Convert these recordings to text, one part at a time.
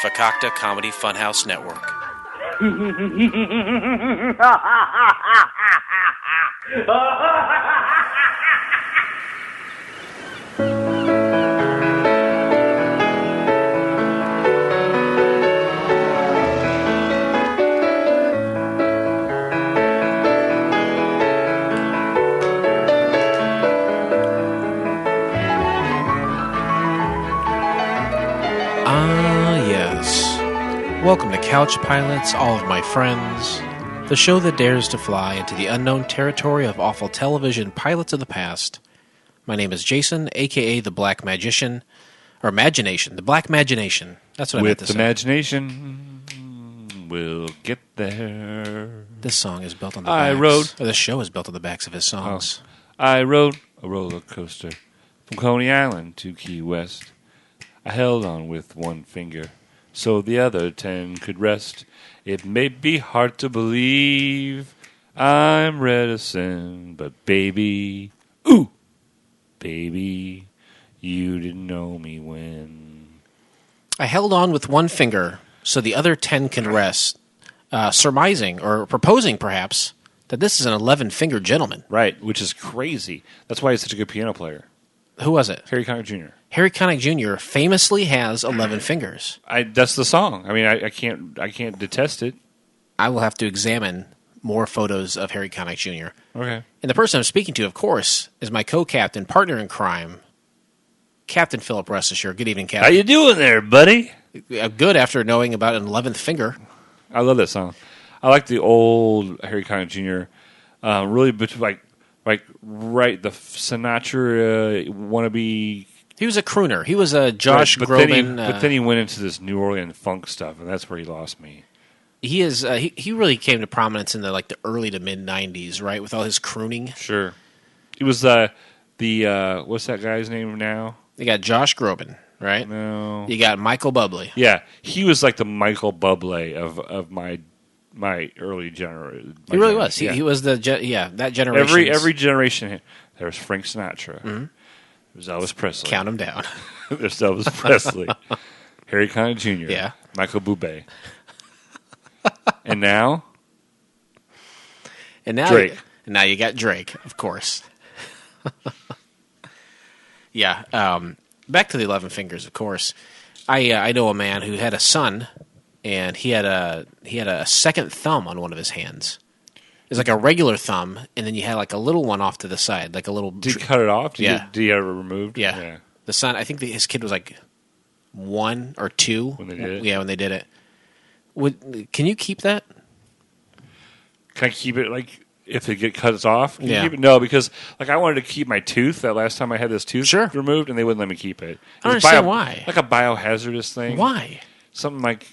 Fakakta Comedy Funhouse Network. Welcome to Couch Pilots, all of my friends, the show that dares to fly into the unknown territory of awful television pilots of the past. My name is Jason, a.k.a. the Black Magician, or Imagination, the Black Magination. That's what I meant to say. With imagination, we'll get there. This song is built on the backs. This show is built on the backs of his songs. I rode a roller coaster from Coney Island to Key West. I held on with one finger so the other 10 could rest. It may be hard to believe I'm reticent, but baby, ooh, baby, you didn't know me when. I held on with one finger so the other 10 can rest, surmising or proposing perhaps that this is an 11-finger gentleman. Right, which is crazy. That's why he's such a good piano player. Who was it? Harry Connick Jr. Harry Connick Jr. famously has 11 fingers. That's the song. I mean, I can't detest it. I will have to examine more photos of Harry Connick Jr. Okay. And the person I'm speaking to, of course, is my co-captain, partner in crime, Captain Philip Restashire. Good evening, Captain. How you doing there, buddy? Good after knowing about an 11th finger. I love that song. I like the old Harry Connick Jr. Really, right, the Sinatra wannabe. He was a crooner. He was a Josh Groban. But then he went into this New Orleans funk stuff, and that's where he lost me. He is. He really came to prominence in the early to mid '90s, right, with all his crooning. Sure. He was the what's that guy's name now? You got Josh Groban, right? No. You got Michael Bublé. Yeah, he was like the Michael Bublé of my early generation. He really was. He was that generation. Every generation. There was Frank Sinatra. Mm-hmm. There's Elvis Presley. Count them down. There's Elvis Presley. Harry Connick Jr. Yeah. Michael Bublé. And now Drake. And now you got Drake, of course. Yeah. Back to the 11 fingers, of course. I know a man who had a son, and he had a second thumb on one of his hands. It's like a regular thumb, and then you had like a little one off to the side, like a little. Did you cut it off? Yeah. Did you have it removed? Yeah. The son, I think his kid was like 1 or 2 when they did it. Yeah, when they did it. Can you keep that? Can I keep it like if it get cut off? Can yeah. You keep it? No, because I wanted to keep my tooth. That last time I had this tooth removed, and they wouldn't let me keep it. I don't understand why. Like a biohazardous thing. Why? Something like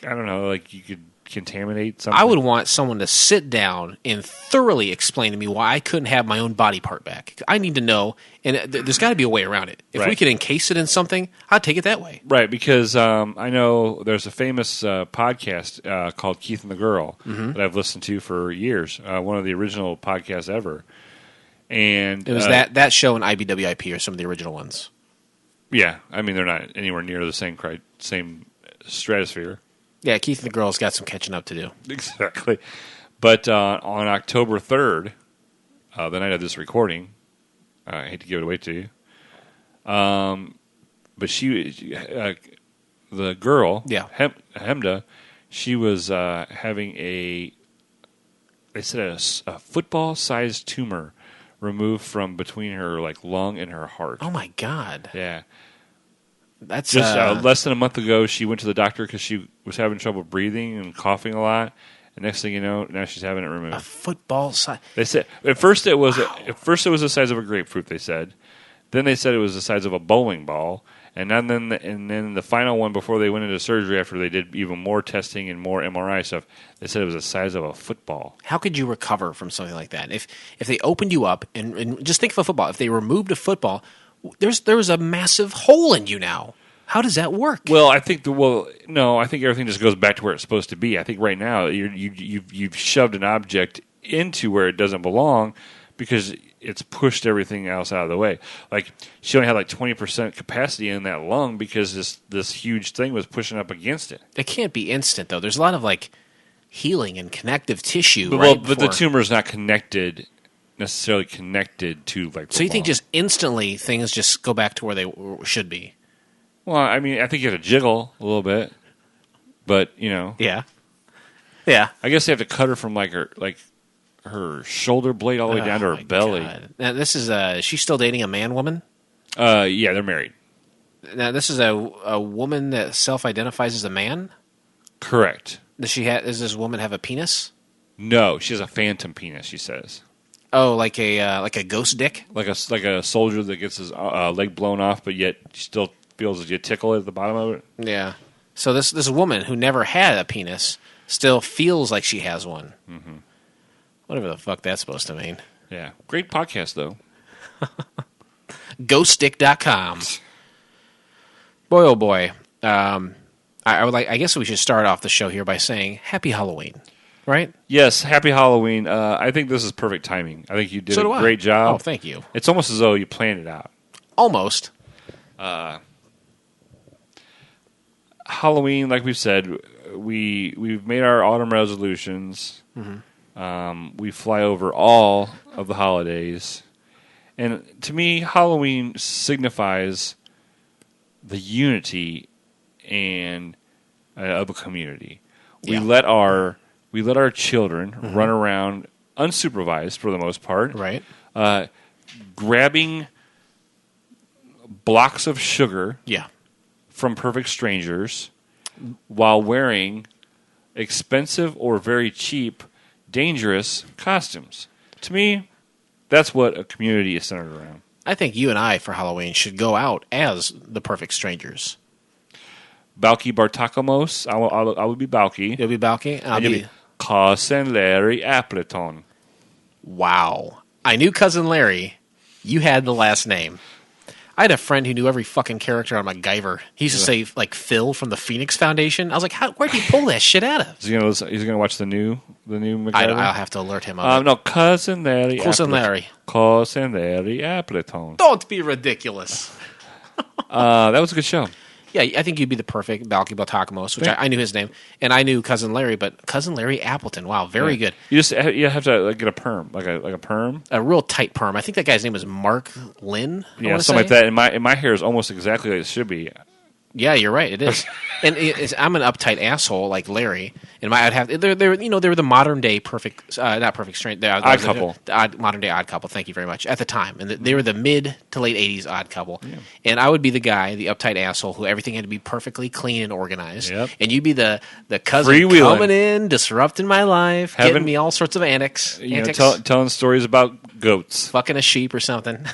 I don't know, like you could contaminate something. I would want someone to sit down and thoroughly explain to me why I couldn't have my own body part back. I need to know, and there's got to be a way around it. If we could encase it in something, I'd take it that way. Right, because I know there's a famous podcast called Keith and the Girl that I've listened to for years. One of the original podcasts ever. And it was that show and IBWIP are some of the original ones. Yeah, I mean they're not anywhere near the same stratosphere. Yeah, Keith and the Girl's got some catching up to do. Exactly. But on October 3rd, the night of this recording, I hate to give it away to you, but the girl, Hemda, she was having a football-sized tumor removed from between her lung and her heart. Oh, my God. Yeah. That's just less than a month ago. She went to the doctor because she was having trouble breathing and coughing a lot. And next thing you know, now she's having it removed. A football size. They said at first it was the size of a grapefruit. They said, then they said it was the size of a bowling ball, and then the final one before they went into surgery after they did even more testing and more MRI stuff, they said it was the size of a football. How could you recover from something like that? If they opened you up and just think of a football, if they removed a football. There was a massive hole in you now. How does that work? Well, I think everything just goes back to where it's supposed to be. I think right now you've shoved an object into where it doesn't belong, because it's pushed everything else out of the way. Like, she only had like 20% capacity in that lung because this huge thing was pushing up against it. It can't be instant, though. There's a lot of, like, healing and connective tissue, But, right? but the tumor is not necessarily connected to, like, the So you think lung. just instantly things just go back to where they should be? Well, I mean, I think you have to jiggle a little bit. But, you know. Yeah. Yeah. I guess they have to cut her from, like, her shoulder blade all the way down to her belly. God. Now, this is she's still dating a man-woman? Yeah, they're married. Now, this is a woman that self-identifies as a man? Correct. Does this woman have a penis? No, she has a phantom penis, she says. Oh, like a ghost dick? Like a soldier that gets his leg blown off, but yet still feels that you tickle at the bottom of it. Yeah. So this woman who never had a penis still feels like she has one. Mm-hmm. Whatever the fuck that's supposed to mean. Yeah. Great podcast, though. GhostDick.com. Boy, oh boy. I guess we should start off the show here by saying Happy Halloween, right? Yes, happy Halloween. I think this is perfect timing. I think you did a great job. Oh, thank you. It's almost as though you planned it out. Almost. Halloween, like we've said, we've made our autumn resolutions. Mm-hmm. We fly over all of the holidays. And to me, Halloween signifies the unity and of a community. We let our children run around unsupervised for the most part, right? Grabbing blocks of sugar, Yeah, from perfect strangers, while wearing expensive or very cheap, dangerous costumes. To me, that's what a community is centered around. I think you and I for Halloween should go out as the perfect strangers. Balky Bartakamos, I will be Balky. You'll be Balky, and I'll be Cousin Larry Appleton. Wow. I knew Cousin Larry. You had the last name. I had a friend who knew every fucking character on MacGyver. He used to say, like, Phil from the Phoenix Foundation. I was like, where'd he pull that shit out of? He's gonna watch the new MacGyver? I'll have to alert him of it. No, Cousin Larry. Cousin Larry. Cousin Larry Appleton. Don't be ridiculous. That was a good show. Yeah, I think you'd be the perfect Balky Baltakamos, which I knew his name, and I knew Cousin Larry, but Cousin Larry Appleton, wow, very good. You have to get a perm, like a perm, a real tight perm. I think that guy's name was Mark Lynn. Yeah, something like that. And my hair is almost exactly like it should be. Yeah, you're right. It is, and I'm an uptight asshole like Larry, and I'd have they're the modern day perfect, not perfect strength. Odd couple, modern day odd couple. Thank you very much. At the time, and they were the mid to late '80s odd couple, and I would be the guy, the uptight asshole, who everything had to be perfectly clean and organized, and you'd be the cousin coming in, disrupting my life, getting me all sorts of antics, telling stories about goats, fucking a sheep or something.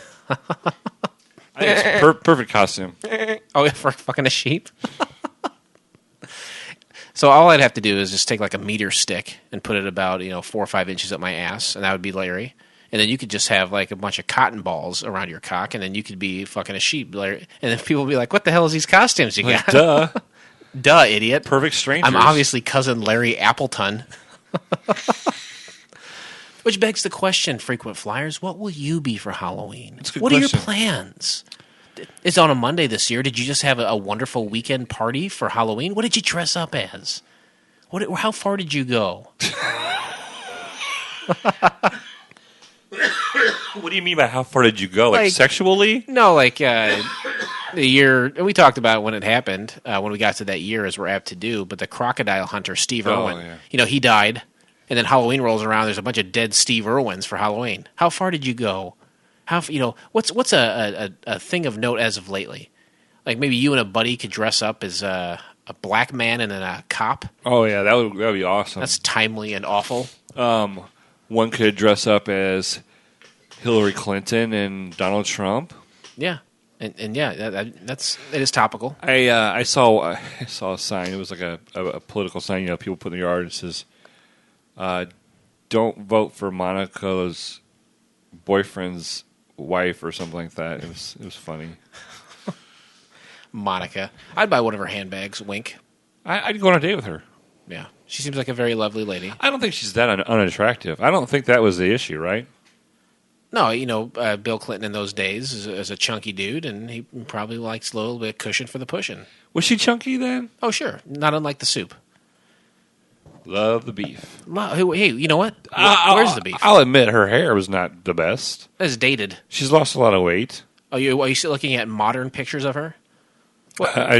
It's perfect costume. Oh, for fucking a sheep? So all I'd have to do is just take like a meter stick and put it about 4 or 5 inches up my ass, and that would be Larry. And then you could just have like a bunch of cotton balls around your cock, and then you could be fucking a sheep, Larry. And then people would be like, "What the hell is these costumes you got?" Duh, duh, idiot. Perfect strangers. I'm obviously Cousin Larry Appleton. Which begs the question, frequent flyers, what will you be for Halloween? What are your plans? It's on a Monday this year. Did you just have a wonderful weekend party for Halloween? What did you dress up as? How far did you go? What do you mean by how far did you go? Like sexually? No, like the year, we talked about when it happened, when we got to that year, as we're apt to do, but the crocodile hunter, Steve Irwin, he died. And then Halloween rolls around. There's a bunch of dead Steve Irwins for Halloween. How far did you go? What's a thing of note as of lately? Like maybe you and a buddy could dress up as a black man and then a cop. Oh yeah, that would be awesome. That's timely and awful. One could dress up as Hillary Clinton and Donald Trump. Yeah, and it is topical. I saw a sign. It was like a political sign. People put in their yard. It says, "Don't vote for Monica's boyfriend's wife," or something like that. It was funny. Monica. I'd buy one of her handbags. Wink. I'd go on a date with her. Yeah. She seems like a very lovely lady. I don't think she's that unattractive. I don't think that was the issue, right? No, Bill Clinton in those days is a chunky dude, and he probably likes a little bit of cushion for the pushing. Was she chunky then? Oh, sure. Not unlike the soup. Love the beef. Hey, you know what? Where's the beef? I'll admit her hair was not the best. It's dated. She's lost a lot of weight. Are you still looking at modern pictures of her? I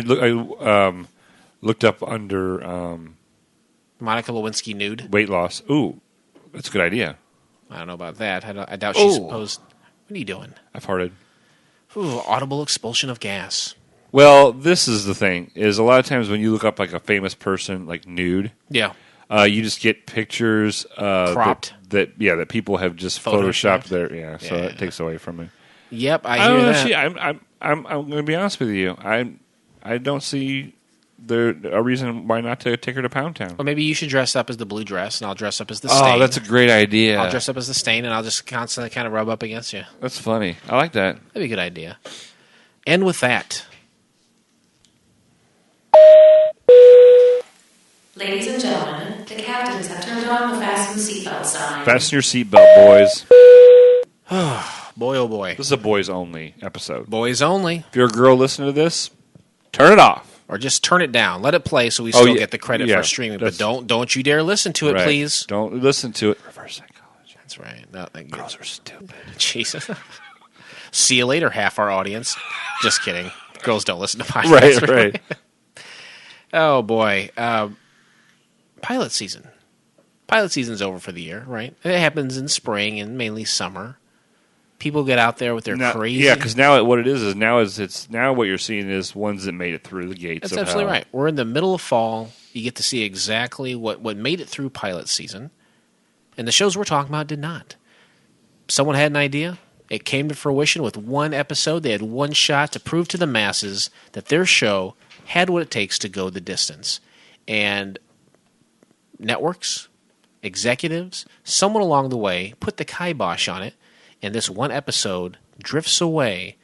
looked up under Monica Lewinsky nude? weight loss. Ooh, that's a good idea. I don't know about that. I doubt she's supposed... What are you doing? I've farted. Ooh, audible expulsion of gas. Well, this is the thing, is a lot of times when you look up like a famous person, like nude, Yeah. you just get pictures Cropped. that people have just photoshopped there. Yeah, so that takes away from it. Yep, I hear that. I'm going to be honest with you. I don't see a reason why not to take her to Pound Town. Or maybe you should dress up as the blue dress, and I'll dress up as the stain. Oh, that's a great idea. I'll dress up as the stain, and I'll just constantly kind of rub up against you. That's funny. I like that. That'd be a good idea. And with that... Ladies and gentlemen, the captains have turned on the fasten seatbelt sign. Fasten your seatbelt, boys. Boy, oh boy. This is a boys-only episode. Boys only. If you're a girl listening to this, turn it off. Or just turn it down. Let it play so we still get the credit for streaming. But That's- don't you dare listen to it, Right. please. Don't listen to it. Reverse psychology. That's right. No, thank you. Girls are stupid. Jesus. See you later, half our audience. Just kidding. Girls don't listen to podcasts. Right. Oh, boy. Pilot season. Pilot season's over for the year, right? It happens in spring and mainly summer. People get out there with their crazy... Yeah, because now what it is now what you're seeing is ones that made it through the gates. That's of absolutely hell. right. We're in the middle of fall. You get to see exactly what made it through pilot season. And the shows we're talking about did not. Someone had an idea. It came to fruition with one episode. They had one shot to prove to the masses that their show had what it takes to go the distance. And networks, executives, someone along the way put the kibosh on it. And this one episode drifts away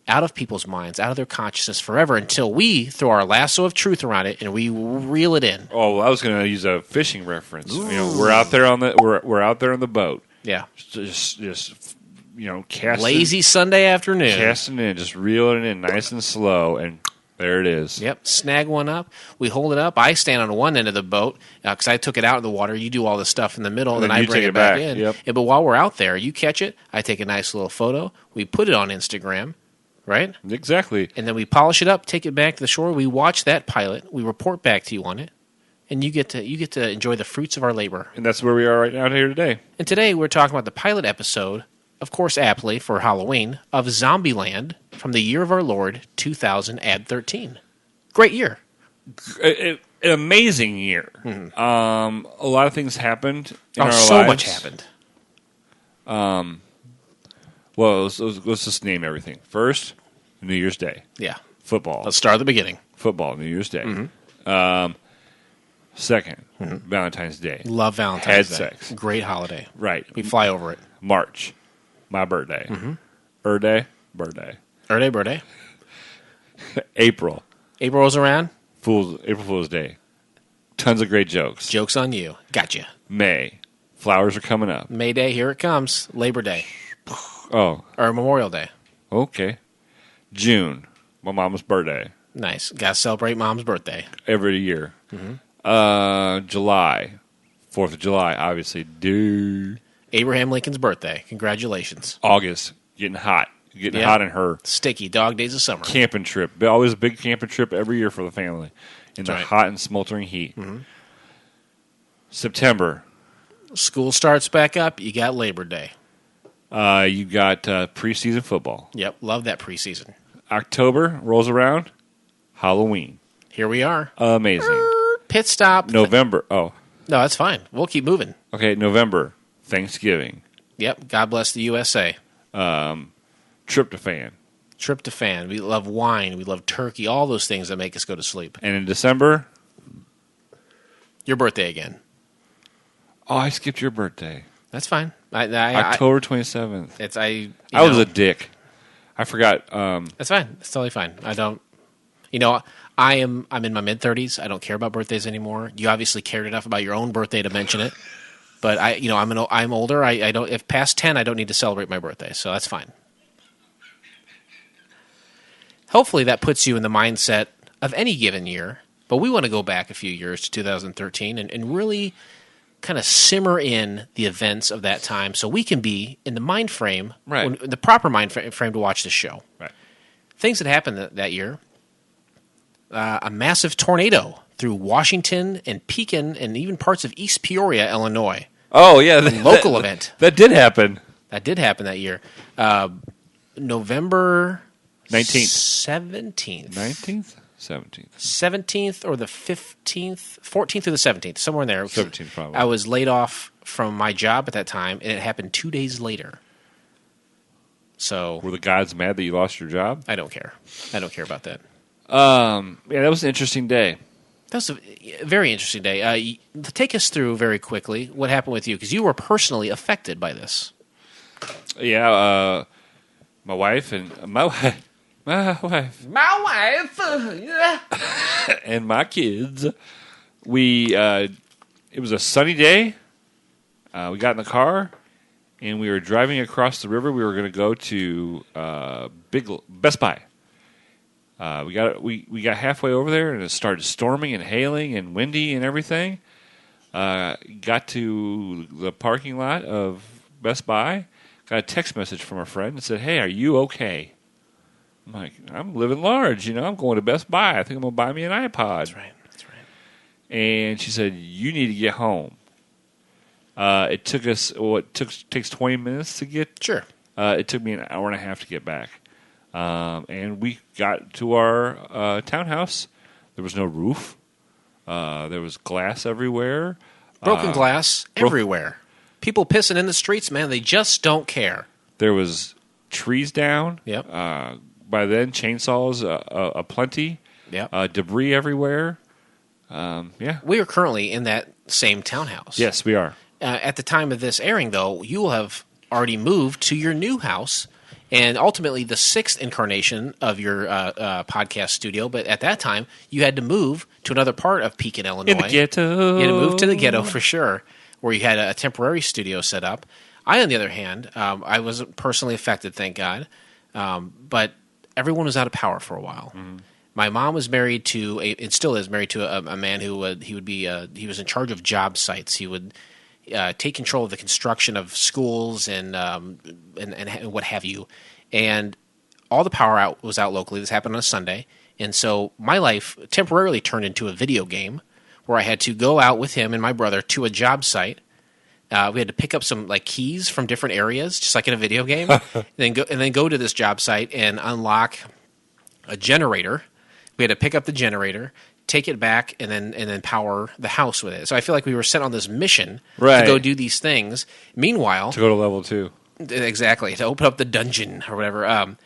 out of people's minds, out of their consciousness forever until we throw our lasso of truth around it and we reel it in. Oh, well, I was going to use a fishing reference. We're out there on the boat. Yeah. Just casting. Lazy Sunday afternoon. Casting in, just reeling it in nice and slow, and there it is. Yep. Snag one up. We hold it up. I stand on one end of the boat because I took it out of the water. You do all the stuff in the middle, and then I bring it back in. Yep. Yeah, but while we're out there, you catch it. I take a nice little photo. We put it on Instagram, right? Exactly. And then we polish it up, take it back to the shore. We watch that pilot. We report back to you on it, and you get to enjoy the fruits of our labor. And that's where we are right now here today. And today we're talking about the pilot episode, of course, aptly for Halloween, of Zombieland from the year of our Lord 2013. Great year. An amazing year. Mm-hmm. A lot of things happened in our lives. So much happened. Well, let's just name everything. First, New Year's Day. Yeah. Football. Let's start at the beginning. Football, New Year's Day. Mm-hmm. Second, Valentine's Day. Love Valentine's Day. Had sex. Great holiday. Right. We fly over it. March, my birthday. Mm-hmm. Birthday. Birthday. April. April rolls around. April Fool's Day. Tons of great jokes. Joke's on you. Gotcha. May. Flowers are coming up. May Day, here it comes. Labor Day. Oh. Or Memorial Day. Okay. June. My mom's birthday. Nice. Got to celebrate Mom's birthday. Every year. Mm-hmm. July. 4th of July, obviously. Abraham Lincoln's birthday. Congratulations. August. Getting hot. Getting hot in her. Sticky. Dog days of summer. Camping trip. Always a big camping trip every year for the family. In the right. hot and smoldering heat. Mm-hmm. September. School starts back up. You got Labor Day. You got preseason football. Yep. Love that preseason. October rolls around. Halloween. Here we are. Amazing. Pit stop. November. Oh. No, that's fine. We'll keep moving. Okay, November. Thanksgiving. Yep. God bless the USA. Tryptophan. Tryptophan. We love wine. We love turkey. All those things that make us go to sleep. And in December. Your birthday again. Oh, I skipped your birthday. That's fine. October 27th. I was a dick. I forgot. That's fine. It's totally fine. I don't. I'm in my mid-30s. I don't care about birthdays anymore. You obviously cared enough about your own birthday to mention it. But I'm older. I don't. If past 10, I don't need to celebrate my birthday, so that's fine. Hopefully, that puts you in the mindset of any given year. But we want to go back a few years to 2013 and really kind of simmer in the events of that time, so we can be in the mind frame, right? The proper mind frame to watch the show. Right. Things that happened that year: a massive tornado through Washington and Pekin and even parts of East Peoria, Illinois. Oh, yeah. Local event. That did happen. That did happen that year. November 19th. 17th. 19th? 17th. 17th or the 15th? 14th or the 17th, somewhere in there. 17th, probably. I was laid off from my job at that time, and it happened 2 days later. So were the gods mad that you lost your job? I don't care. I don't care about that. Yeah, that was an interesting day. That was a very interesting day. Take us through very quickly what happened with you, because you were personally affected by this. Yeah, my wife, and my kids. It was a sunny day. We got in the car, and we were driving across the river. We were going to go to Best Buy. We got halfway over there, and it started storming and hailing and windy and everything. Got to the parking lot of Best Buy. Got a text message from a friend that said, "Hey, are you okay?" I'm like, "I'm living large, I'm going to Best Buy. I think I'm going to buy me an iPod." That's right. And she said, "You need to get home." It took us, takes 20 minutes to get. Sure. It took me an hour and a half to get back. And we got to our townhouse. There was no roof. There was glass everywhere. Broken glass everywhere. People pissing in the streets, man. They just don't care. There was trees down. Yep. By then, chainsaws aplenty. Yep. Debris everywhere. Yeah. We are currently in that same townhouse. Yes, we are. At the time of this airing, though, you will have already moved to your new house, and ultimately the sixth incarnation of your podcast studio. But at that time, you had to move to another part of Pekin, Illinois. In the ghetto. You had to move to the ghetto for sure, where you had a temporary studio set up. I, on the other hand, I wasn't personally affected, thank God, but everyone was out of power for a while. Mm-hmm. My mom was married to, and still is married to a man who he was in charge of job sites. He would take control of the construction of schools and what have you. And all the power was out locally. This happened on a Sunday. And so my life temporarily turned into a video game where I had to go out with him and my brother to a job site. We had to pick up some keys from different areas, just like in a video game, and then go to this job site and unlock a generator. We had to pick up the generator, take it back, and then power the house with it. So I feel like we were sent on this mission to go do these things. Meanwhile, to go to level 2. Exactly, to open up the dungeon or whatever.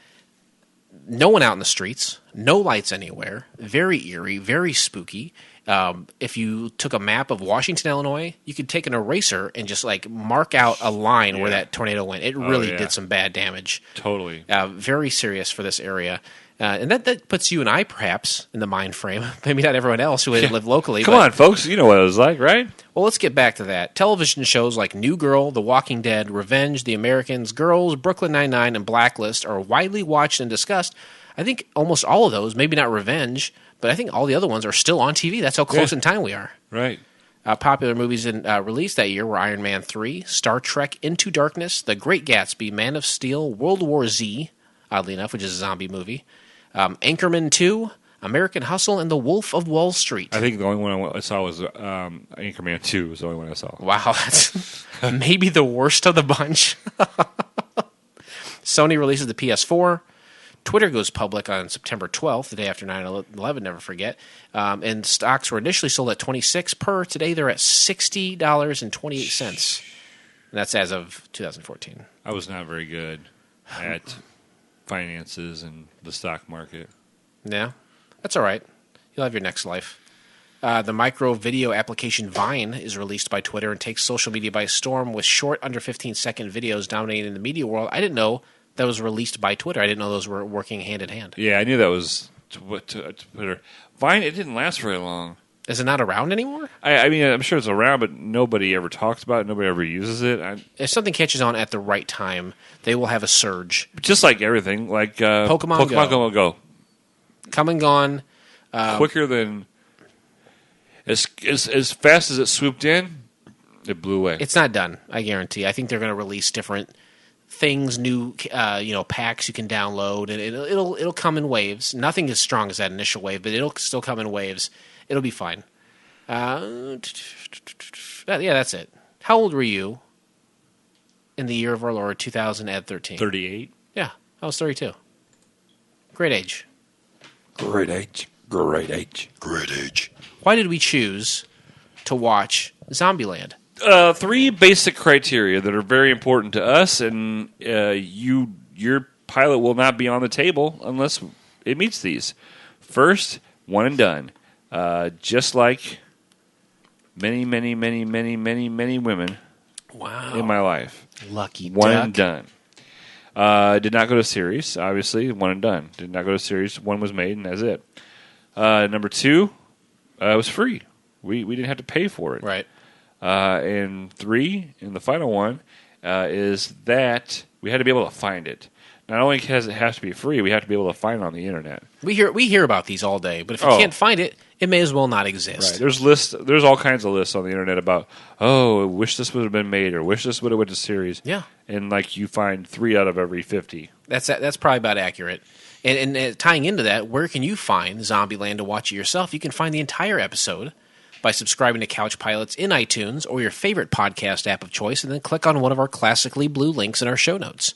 No one out in the streets, no lights anywhere. Very eerie, very spooky. If you took a map of Washington, Illinois, you could take an eraser and just mark out a line where that tornado went. It really did some bad damage. Totally. Very serious for this area. And that puts you and I, perhaps, in the mind frame. Maybe not everyone else who live locally. Come on, folks. You know what it was like, right? Well, let's get back to that. Television shows like New Girl, The Walking Dead, Revenge, The Americans, Girls, Brooklyn Nine-Nine, and Blacklist are widely watched and discussed. I think almost all of those, maybe not Revenge, but I think all the other ones are still on TV. That's how close in time we are. Right. Popular movies released that year were Iron Man 3, Star Trek Into Darkness, The Great Gatsby, Man of Steel, World War Z, oddly enough, which is a zombie movie, Anchorman 2, American Hustle, and The Wolf of Wall Street. I think the only one I saw was Anchorman 2 was the only one I saw. Wow, that's maybe the worst of the bunch. Sony releases the PS4. Twitter goes public on September 12th, the day after 9/11, never forget. And stocks were initially sold at $26 per. Today they're at $60.28. And that's as of 2014. I was not very good at finances and the stock market. Yeah, that's all right. You'll have your next life. The micro video application Vine is released by Twitter and takes social media by storm with short, under 15-second videos dominating the media world. I didn't know that was released by Twitter. I didn't know those were working hand in hand. Yeah, I knew that was Twitter. Vine, it didn't last very long. Is it not around anymore? I mean, I'm sure it's around, but nobody ever talks about it. Nobody ever uses it. If something catches on at the right time, they will have a surge. Just like everything, like Pokemon Go. Come and gone. Quicker than... As fast as it swooped in, it blew away. It's not done, I guarantee. I think they're going to release different things, new packs you can download, and it'll come in waves. Nothing as strong as that initial wave, but it'll still come in waves. It'll be fine. Yeah, that's it. How old were you in the year of our Lord 2013? 38. Yeah, I was 32. Great age. Great age. Great age. Great age. Why did we choose to watch Zombieland? 3 basic criteria that are very important to us, and your pilot will not be on the table unless it meets these. First, one and done. Just like many, many, many, many, many, many women in my life. Lucky one duck. and done. Did not go to series, obviously. One and done. Did not go to series. One was made, and that's it. Number 2, it was free. We didn't have to pay for it. Right. And 3, and the final one, is that we had to be able to find it. Not only has it have to be free, we have to be able to find it on the internet. We hear about these all day, but if you can't find it, it may as well not exist. Right. There's lists. There's all kinds of lists on the internet about, I wish this would have been made, or wish this would have went to series. Yeah. And you find 3 out of every 50. That's probably about accurate. And tying into that, where can you find Zombieland to watch it yourself? You can find the entire episode by subscribing to Couch Pilots in iTunes or your favorite podcast app of choice, and then click on one of our classically blue links in our show notes.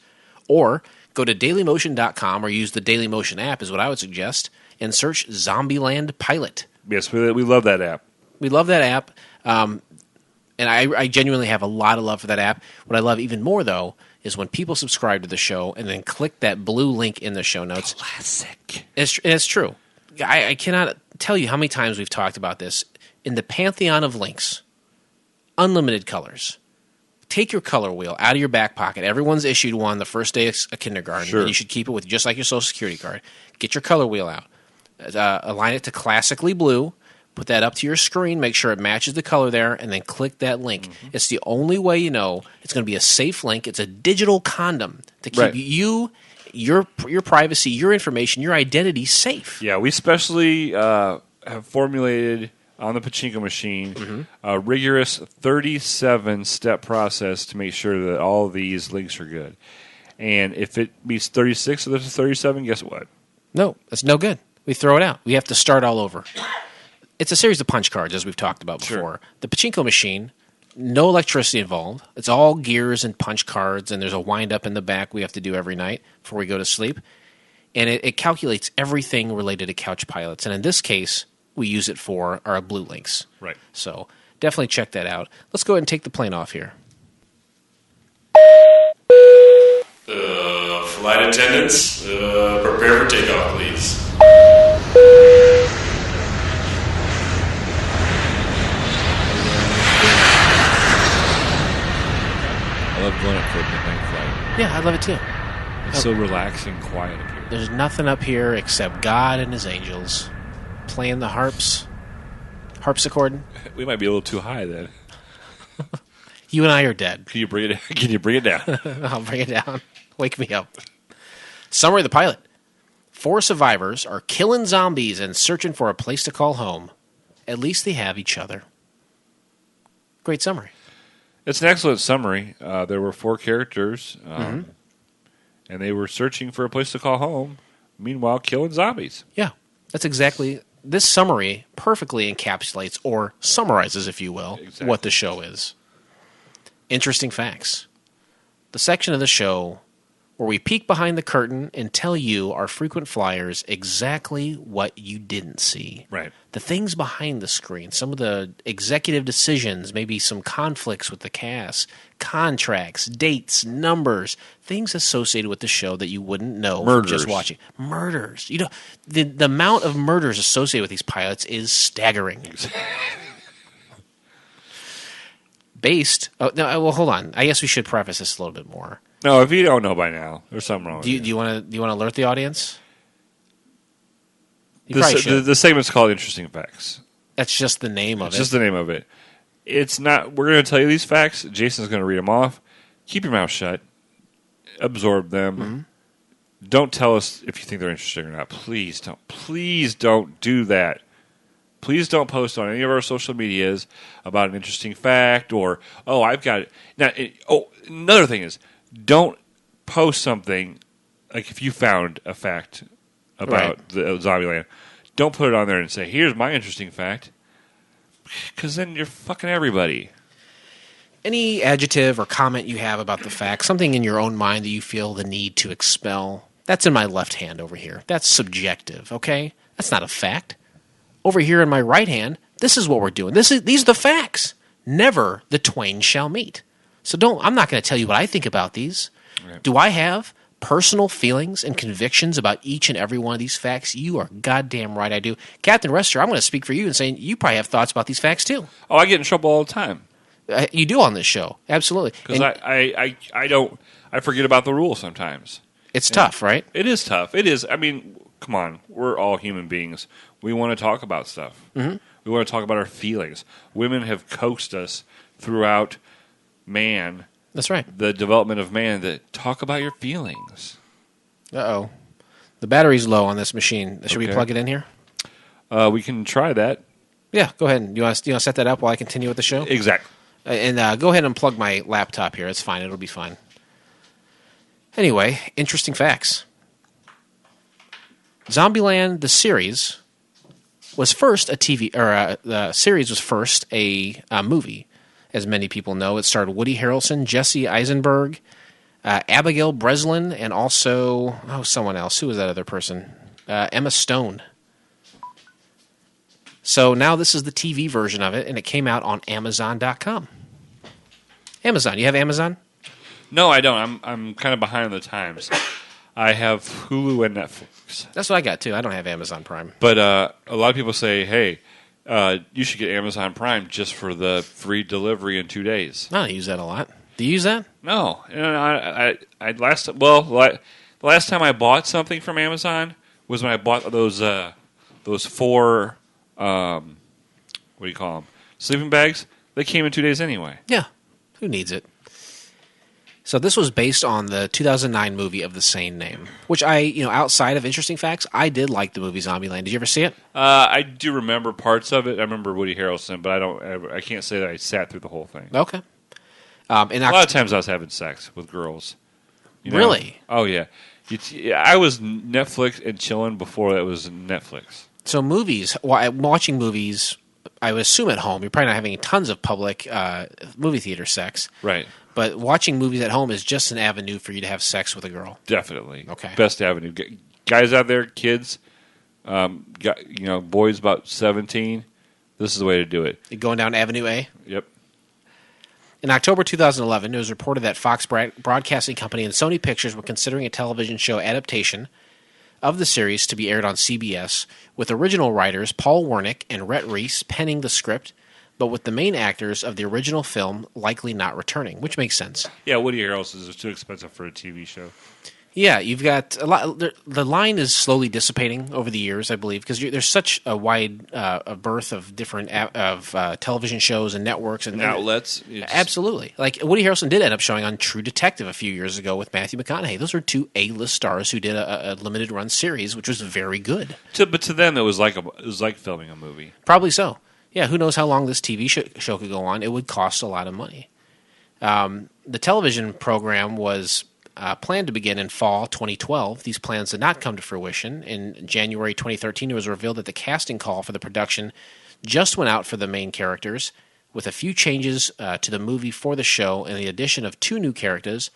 Or go to dailymotion.com or use the Dailymotion app is what I would suggest, and search Zombieland Pilot. Yes, we love that app. We love that app, and I genuinely have a lot of love for that app. What I love even more, though, is when people subscribe to the show and then click that blue link in the show notes. Classic. It's true. I cannot tell you how many times we've talked about this. In the pantheon of links, unlimited colors. Take your color wheel out of your back pocket. Everyone's issued one the first day of kindergarten. Sure. And you should keep it with just like your Social Security card. Get your color wheel out. Align it to classically blue. Put that up to your screen. Make sure it matches the color there, and then click that link. Mm-hmm. It's the only way you know it's going to be a safe link. It's a digital condom to keep you, your privacy, your information, your identity safe. Yeah, we specially have formulated on the pachinko machine a rigorous 37-step process to make sure that all these links are good. And if it meets 36 of the 37, guess what? No, that's no good. We throw it out. We have to start all over. It's a series of punch cards, as we've talked about before. Sure. The pachinko machine, no electricity involved. It's all gears and punch cards, and there's a wind-up in the back we have to do every night before we go to sleep. And it calculates everything related to Couch Pilots. And in this case, we use it for our blue links. Right. So definitely check that out. Let's go ahead and take the plane off here. Flight attendants, prepare for takeoff, please. I love going up for a midnight flight. Yeah, I love it too. It's so relaxing and quiet up here. There's nothing up here except God and his angels playing the harpsichord. We might be a little too high then. You and I are dead. Can you bring it down? I'll bring it down. Wake me up. Summary of the pilot. 4 survivors are killing zombies and searching for a place to call home. At least they have each other. Great summary. It's an excellent summary. There were 4 characters, and they were searching for a place to call home, meanwhile killing zombies. Yeah, that's exactly... This summary perfectly encapsulates, or summarizes, if you will, what the show is. Interesting facts. The section of the show where we peek behind the curtain and tell you, our frequent flyers, exactly what you didn't see. Right. The things behind the screen, some of the executive decisions, maybe some conflicts with the cast, contracts, dates, numbers, things associated with the show that you wouldn't know from just watching. Murders. You know, the amount of murders associated with these pilots is staggering. Hold on. I guess we should preface this a little bit more. No, if you don't know by now, there's something wrong with Do you want to alert the audience? The segment's called Interesting Facts. That's just the name of It's it. just the name of it. It's not. We're going to tell you these facts. Jason's going to read them off. Keep your mouth shut. Absorb them. Mm-hmm. Don't tell us if you think they're interesting or not. Please don't. Please don't do that. Please don't post on any of our social medias about an interesting fact or, oh, I've got it. Now, another thing is, don't post something, like if you found a fact about the Zombieland, don't put it on there and say, here's my interesting fact, because then you're fucking everybody. Any adjective or comment you have about the fact, something in your own mind that you feel the need to expel, that's in my left hand over here. That's subjective, okay? That's not a fact. Over here in my right hand, this is what we're doing. These are the facts. Never the twain shall meet. So I'm not going to tell you what I think about these. Right. Do I have personal feelings and convictions about each and every one of these facts? You are goddamn right I do. Captain Rester, I'm going to speak for you and say you probably have thoughts about these facts too. Oh, I get in trouble all the time. You do on this show. Absolutely. Because I forget about the rules sometimes. It's tough, right? It is tough. It is. I mean, come on. We're all human beings. We want to talk about stuff. Mm-hmm. We want to talk about our feelings. Women have coaxed us throughout man. That's right. The development of man that talk about your feelings. Uh-oh. The battery's low on this machine. Should we plug it in here? We can try that. Yeah, go ahead. You want to set that up while I continue with the show? Exactly. And go ahead and plug my laptop here. It's fine. It'll be fine. Anyway, interesting facts. Zombieland, the series, was first a TV, or the series was first a movie. As many people know, it starred Woody Harrelson, Jesse Eisenberg, Abigail Breslin, and also someone else. Who was that other person? Emma Stone. So now this is the TV version of it, and it came out on Amazon.com. Amazon, you have Amazon? No, I don't. I'm kind of behind the times. I have Hulu and Netflix. That's what I got too. I don't have Amazon Prime. But a lot of people say, hey, you should get Amazon Prime just for the free delivery in 2 days. I don't use that a lot. Do you use that? No. The last time I bought something from Amazon was when I bought those 4 what do you call them? Sleeping bags. They came in 2 days anyway. Yeah. Who needs it? So this was based on the 2009 movie of the same name, which outside of interesting facts, I did like the movie Zombieland. Did you ever see it? I do remember parts of it. I remember Woody Harrelson, but I can't say that I sat through the whole thing. Okay. A lot of times I was having sex with girls. Really? Oh, yeah. I was Netflix and chilling before that was Netflix. So movies, watching movies, I would assume at home, you're probably not having tons of public movie theater sex. Right. But watching movies at home is just an avenue for you to have sex with a girl. Definitely. Okay. Best avenue. Guys out there, kids, boys about 17, this is the way to do it. You're going down Avenue A? Yep. In October 2011, it was reported that Fox Broadcasting Company and Sony Pictures were considering a television show adaptation of the series to be aired on CBS, with original writers Paul Wernick and Rhett Reese penning the script, but with the main actors of the original film likely not returning, which makes sense. Yeah, Woody Harrelson is too expensive for a TV show. Yeah, you've got a lot. The line is slowly dissipating over the years, I believe, because there's such a wide a birth of different television shows and networks and outlets. Absolutely, like Woody Harrelson did end up showing on True Detective a few years ago with Matthew McConaughey. Those are 2 A-list stars who did a limited run series, which was very good. But to them, it was like filming a movie. Probably so. Yeah, who knows how long this TV show could go on? It would cost a lot of money. The television program was planned to begin in fall 2012. These plans did not come to fruition. In January 2013, it was revealed that the casting call for the production just went out for the main characters, with a few changes to the movie for the show and the addition of 2 new characters,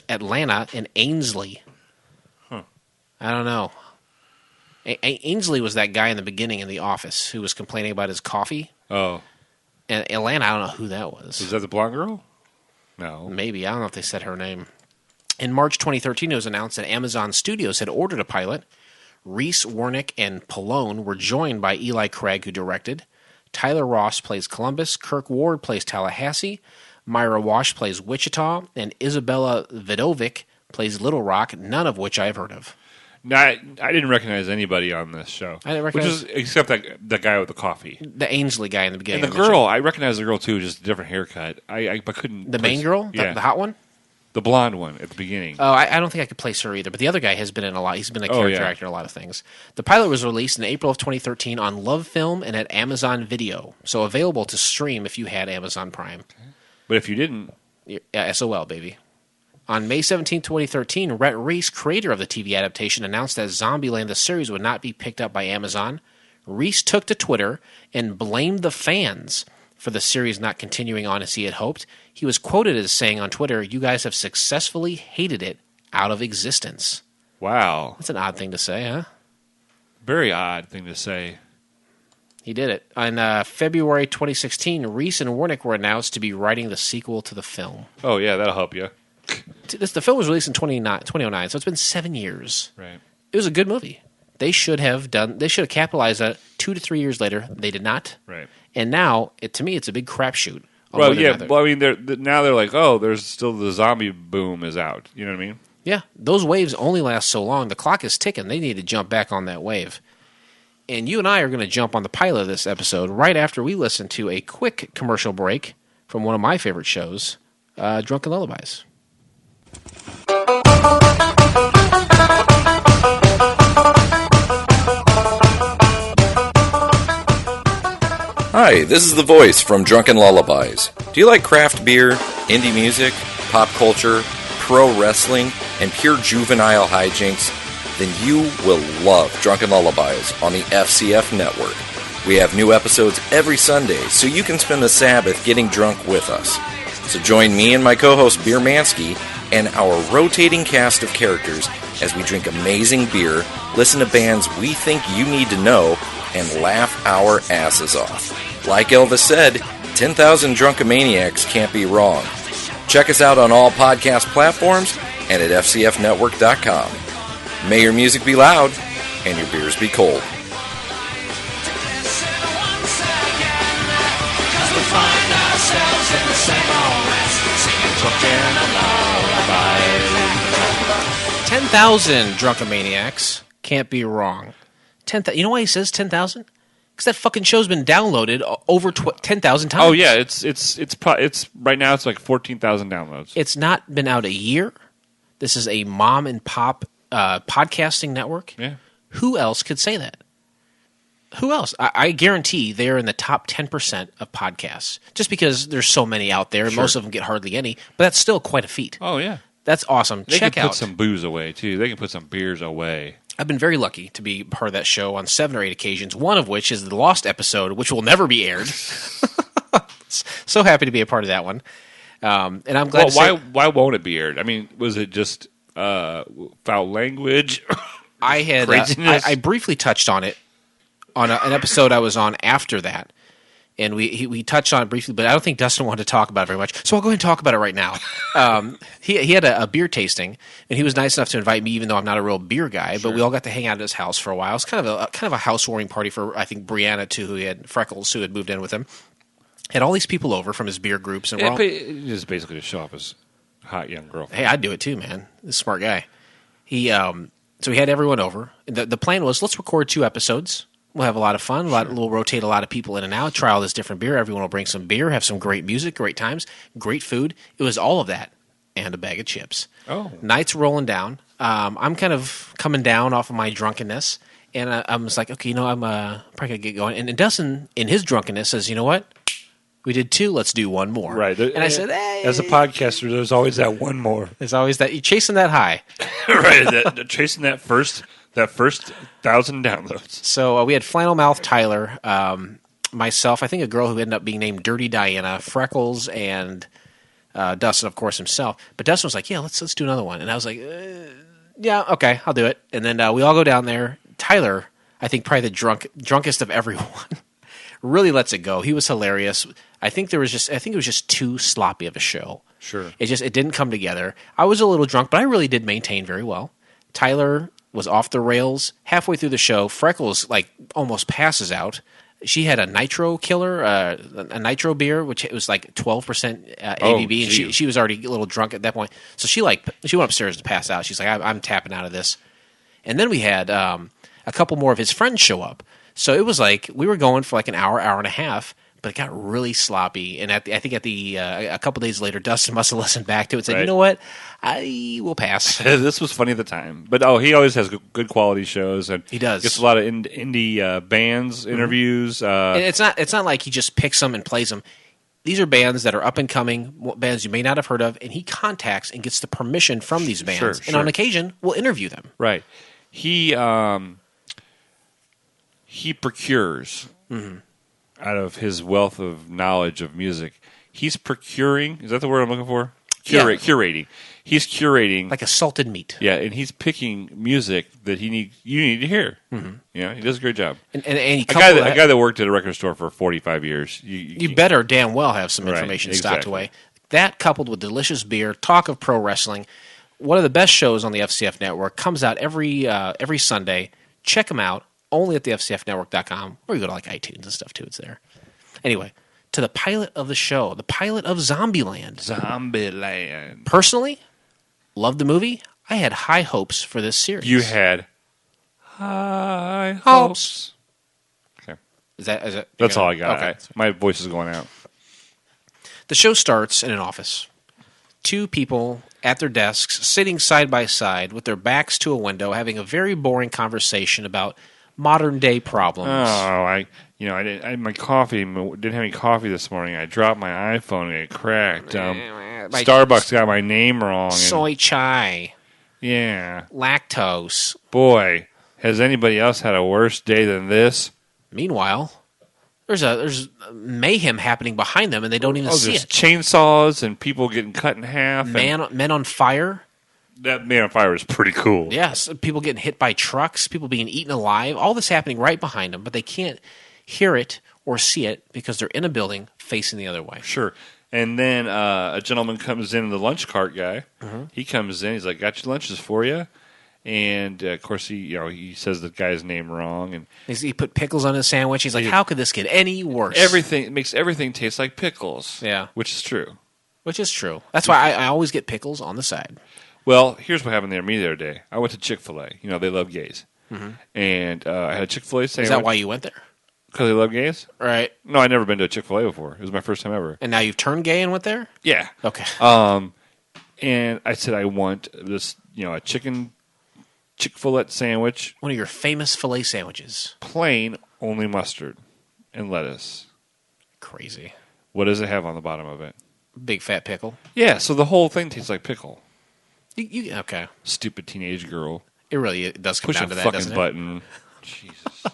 Atlanta and Ainsley. Huh. I don't know. Ainsley was that guy in the beginning in The Office who was complaining about his coffee. Oh. And Atlanta, I don't know who that was. Was that the blonde girl? No. Maybe. I don't know if they said her name. In March 2013, it was announced that Amazon Studios had ordered a pilot. Reese, Wernick, and Pallone were joined by Eli Craig, who directed. Tyler Ross plays Columbus. Kirk Ward plays Tallahassee. Myra Wash plays Wichita. And Isabella Vidovic plays Little Rock, none of which I've heard of. No, I didn't recognize anybody on this show. I didn't recognize... except that guy with the coffee. The Ainsley guy in the beginning. And the girl, I recognized the girl too, just a different haircut. I couldn't... The main girl? Yeah. The hot one? The blonde one at the beginning. Oh, I don't think I could place her either, but the other guy has been in a lot. He's been a character actor in a lot of things. The pilot was released in April of 2013 on Love Film and at Amazon Video, so available to stream if you had Amazon Prime. Okay. But if you didn't... Yeah, SOL, baby. On May 17, 2013, Rhett Reese, creator of the TV adaptation, announced that Zombieland the series would not be picked up by Amazon. Reese took to Twitter and blamed the fans for the series not continuing on as he had hoped. He was quoted as saying on Twitter, "You guys have successfully hated it out of existence." Wow. That's an odd thing to say, huh? Very odd thing to say. He did it. On February 2016, Reese and Warnick were announced to be writing the sequel to the film. Oh, yeah, that'll help you. The film was released in 2009, so it's been 7 years. Right. It was a good movie. They should have capitalized on it 2 to 3 years later. They did not. Right. And now, to me, it's a big crapshoot. Well, yeah. Well, I mean, now they're like, oh, there's still the zombie boom is out. You know what I mean? Yeah. Those waves only last so long. The clock is ticking. They need to jump back on that wave. And you and I are going to jump on the pilot of this episode right after we listen to a quick commercial break from one of my favorite shows, Drunken Lullabies. Hi, this is the voice from Drunken Lullabies. Do you like craft beer, indie music, pop culture, pro wrestling, and pure juvenile hijinks? Then you will love Drunken Lullabies on the FCF network. We have new episodes every Sunday, so you can spend the Sabbath getting drunk with us. So join me and my co-host Beer Mansky and our rotating cast of characters as we drink amazing beer, listen to bands we think you need to know, and laugh our asses off. Like Elvis said, 10,000 Drunkomaniacs can't be wrong. Check us out on all podcast platforms and at fcfnetwork.com. May your music be loud and your beers be cold. Lullabies. 10,000 Drunkomaniacs can't be wrong. You know why he says 10,000? Because that fucking show's been downloaded over 10,000 times. Oh yeah, it's right now it's like 14,000 downloads. It's not been out a year. This is a mom and pop podcasting network. Yeah. Who else could say that? Who else? I guarantee they're in the top 10% of podcasts. Just because there's so many out there, and most of them get hardly any, but that's still quite a feat. Oh yeah, that's awesome. They Check can out. Put some booze away too. They can put some beers away. I've been very lucky to be part of that show on 7 or 8 occasions, one of which is the Lost episode, which will never be aired. So happy to be a part of that one. And I'm glad why won't it be aired? I mean, was it just foul language? I had I briefly touched on it on an episode I was on after that. And we touched on it briefly, but I don't think Dustin wanted to talk about it very much. So I'll go ahead and talk about it right now. He had a beer tasting, and he was nice enough to invite me, even though I'm not a real beer guy. Sure. But we all got to hang out at his house for a while. It was kind of a housewarming party for, I think, Brianna too, who had Freckles, who had moved in with him. Had all these people over from his beer groups, and just basically to show off his hot young girlfriend. Hey, I'd do it too, man. This smart guy. So he had everyone over. The plan was, let's record 2 episodes. We'll have a lot of fun. We'll rotate a lot of people in and out, try all this different beer. Everyone will bring some beer, have some great music, great times, great food. It was all of that and a bag of chips. Oh. Night's rolling down. I'm kind of coming down off of my drunkenness, and I was like, okay, I'm probably going to get going. And Dustin, in his drunkenness, says, you know what? We did 2, let's do 1 more. Right. And I said, hey. As a podcaster, there's always that one more. There's always that. You're chasing that high. Right. Chasing that first 1,000 downloads. So we had Flannel Mouth Tyler, myself, I think a girl who ended up being named Dirty Diana, Freckles, and Dustin, of course, himself. But Dustin was like, yeah, let's do another one. And I was like, yeah, okay, I'll do it. And then we all go down there. Tyler, I think probably the drunkest of everyone, really lets it go. He was hilarious. I think it was just too sloppy of a show. Sure. It didn't come together. I was a little drunk, but I really did maintain very well. Tyler was off the rails. Halfway through the show, Freckles almost passes out. She had a nitro killer, a nitro beer, which it was like 12% ABV, and she was already a little drunk at that point. So she went upstairs to pass out. She's like, I'm tapping out of this. And then we had a couple more of his friends show up. So it was like we were going for like an hour, hour and a half, but it got really sloppy. And I think a couple days later, Dustin must have listened back to it and said, Right. you know what? I will pass. This was funny at the time. But, he always has good quality shows. And He does. Gets a lot of indie bands, interviews. And it's not like he just picks them and plays them. These are bands that are up and coming, bands you may not have heard of, and he contacts and gets the permission from these bands. Sure, and on occasion, will interview them. Right. He procures out of his wealth of knowledge of music. He's procuring. Is that the word I'm looking for? Curating. He's curating. Like a salted meat. Yeah, and he's picking music that you need to hear. Mm-hmm. He does a great job. And he a guy that worked at a record store for 45 years. You better damn well have some information Right, stocked exactly. away. That coupled with delicious beer, talk of pro wrestling, one of the best shows on the FCF Network, comes out every Sunday. Check them out, only at the FCFnetwork.com, or you go to like iTunes and stuff too. It's there. Anyway, to the pilot of the show, the pilot of Zombieland. Zombieland. Personally, loved the movie. I had high hopes for this series. You had high hopes. Okay. Is that That's all I got. Okay. My voice is going out. The show starts in an office. Two people at their desks, sitting side by side with their backs to a window, having a very boring conversation about modern day problems. I didn't my coffee. Didn't have any coffee this morning. I dropped my iPhone and it cracked. Starbucks got my name wrong. Soy chai, Yeah. lactose. Boy, has anybody else had a worse day than this? Meanwhile, there's mayhem happening behind them, and they don't even see There's it. chainsaws and people getting cut in half. Men on fire. That Man on Fire is pretty cool. Yes, people getting hit by trucks, people being eaten alive. All this happening right behind them, but they can't hear it or see it because they're in a building facing the other way. Sure. And then a gentleman comes in, the lunch cart guy. Mm-hmm. He comes in. He's like, "Got your lunches for you." And of course, he says the guy's name wrong, and He put pickles on his sandwich. He's like, "How could this get any worse?" it makes everything taste like pickles. Yeah, which is true. Which is true. That's why I always get pickles on the side. Well, here's what happened there. Me the other day, I went to Chick-fil-A. They love gays, and I had a Chick-fil-A sandwich. Is that why you went there? Because they love gays? Right. No, I'd never been to a Chick-fil-A before. It was my first time ever. And now you've turned gay and went there? Yeah. Okay. And I said I want this, a Chick-fil-A sandwich, One of your famous filet sandwiches. plain, only mustard and lettuce. Crazy. What does it have on the bottom of it? Big fat pickle. Yeah, so the whole thing tastes like pickle. Okay. Stupid teenage girl. It does come Push down a to that, fucking doesn't it? button. Jesus.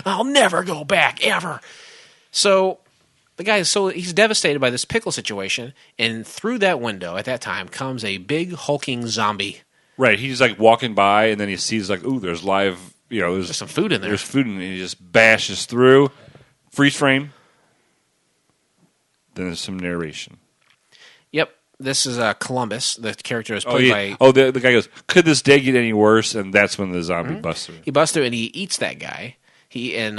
I'll never go back, ever. So the guy he's devastated by this pickle situation, and through that window at that time comes a big hulking zombie. Right, he's like walking by, and then he sees like, ooh, there's live, There's some food in there. There's food, and he just bashes through. Freeze frame. Then there's some narration. Yep. This is Columbus. The character is played by... the guy goes, could this day get any worse? And that's when the zombie busts through. He busts through and he eats that guy. Then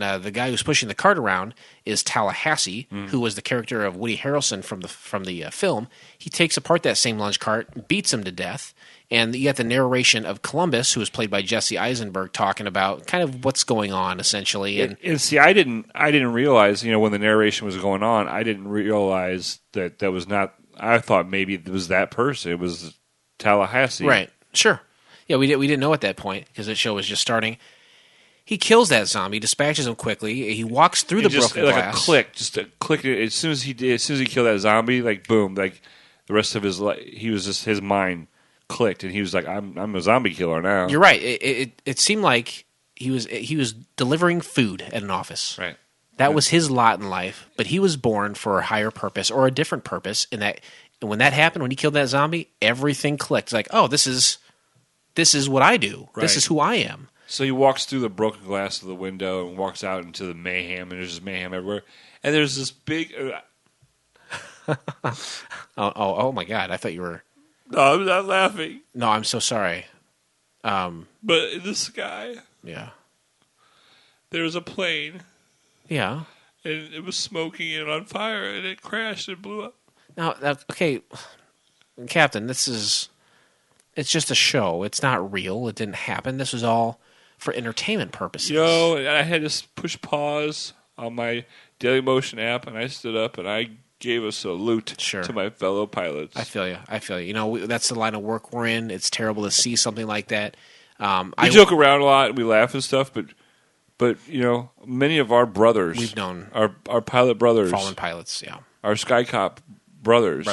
the guy who's pushing the cart around is Tallahassee, who was the character of Woody Harrelson from the film. He takes apart that same lunch cart, beats him to death, and you get the narration of Columbus, who was played by Jesse Eisenberg, talking about kind of what's going on essentially. And see, I didn't realize, when the narration was going on, I didn't realize that was not. I thought maybe it was that person. It was Tallahassee, right? Sure. Yeah, we didn't know at that point because the show was just starting. He kills that zombie, dispatches him quickly. He walks through the broken glass. Like a click, just a click. As soon as he killed that zombie, like boom, like the rest of his life, his mind clicked, and he was like, "I'm a zombie killer now." You're right. It seemed like he was delivering food at an office. Right. That was his lot in life, but he was born for a higher purpose or a different purpose. And when that happened, when he killed that zombie, everything clicked. It's like, oh, this is what I do. Right. This is who I am. So he walks through the broken glass of the window and walks out into the mayhem, and there's just mayhem everywhere. And there's this big. Oh my God! I thought you were. No, I'm not laughing. No, I'm so sorry. But in the sky, Yeah. there was a plane, Yeah. and it was smoking and on fire, and it crashed and blew up. Now, okay, Captain, this is It's just a show. It's not real. It didn't happen. This was all for entertainment purposes. I had to push pause on my Daily Motion app, and I stood up and I gave a salute to my fellow pilots. I feel you. You know, that's the line of work we're in. It's terrible to see something like that. We joke around a lot and we laugh and stuff, but you know, many of our brothers, we've known our pilot brothers, fallen pilots, our Sky Cop brethren,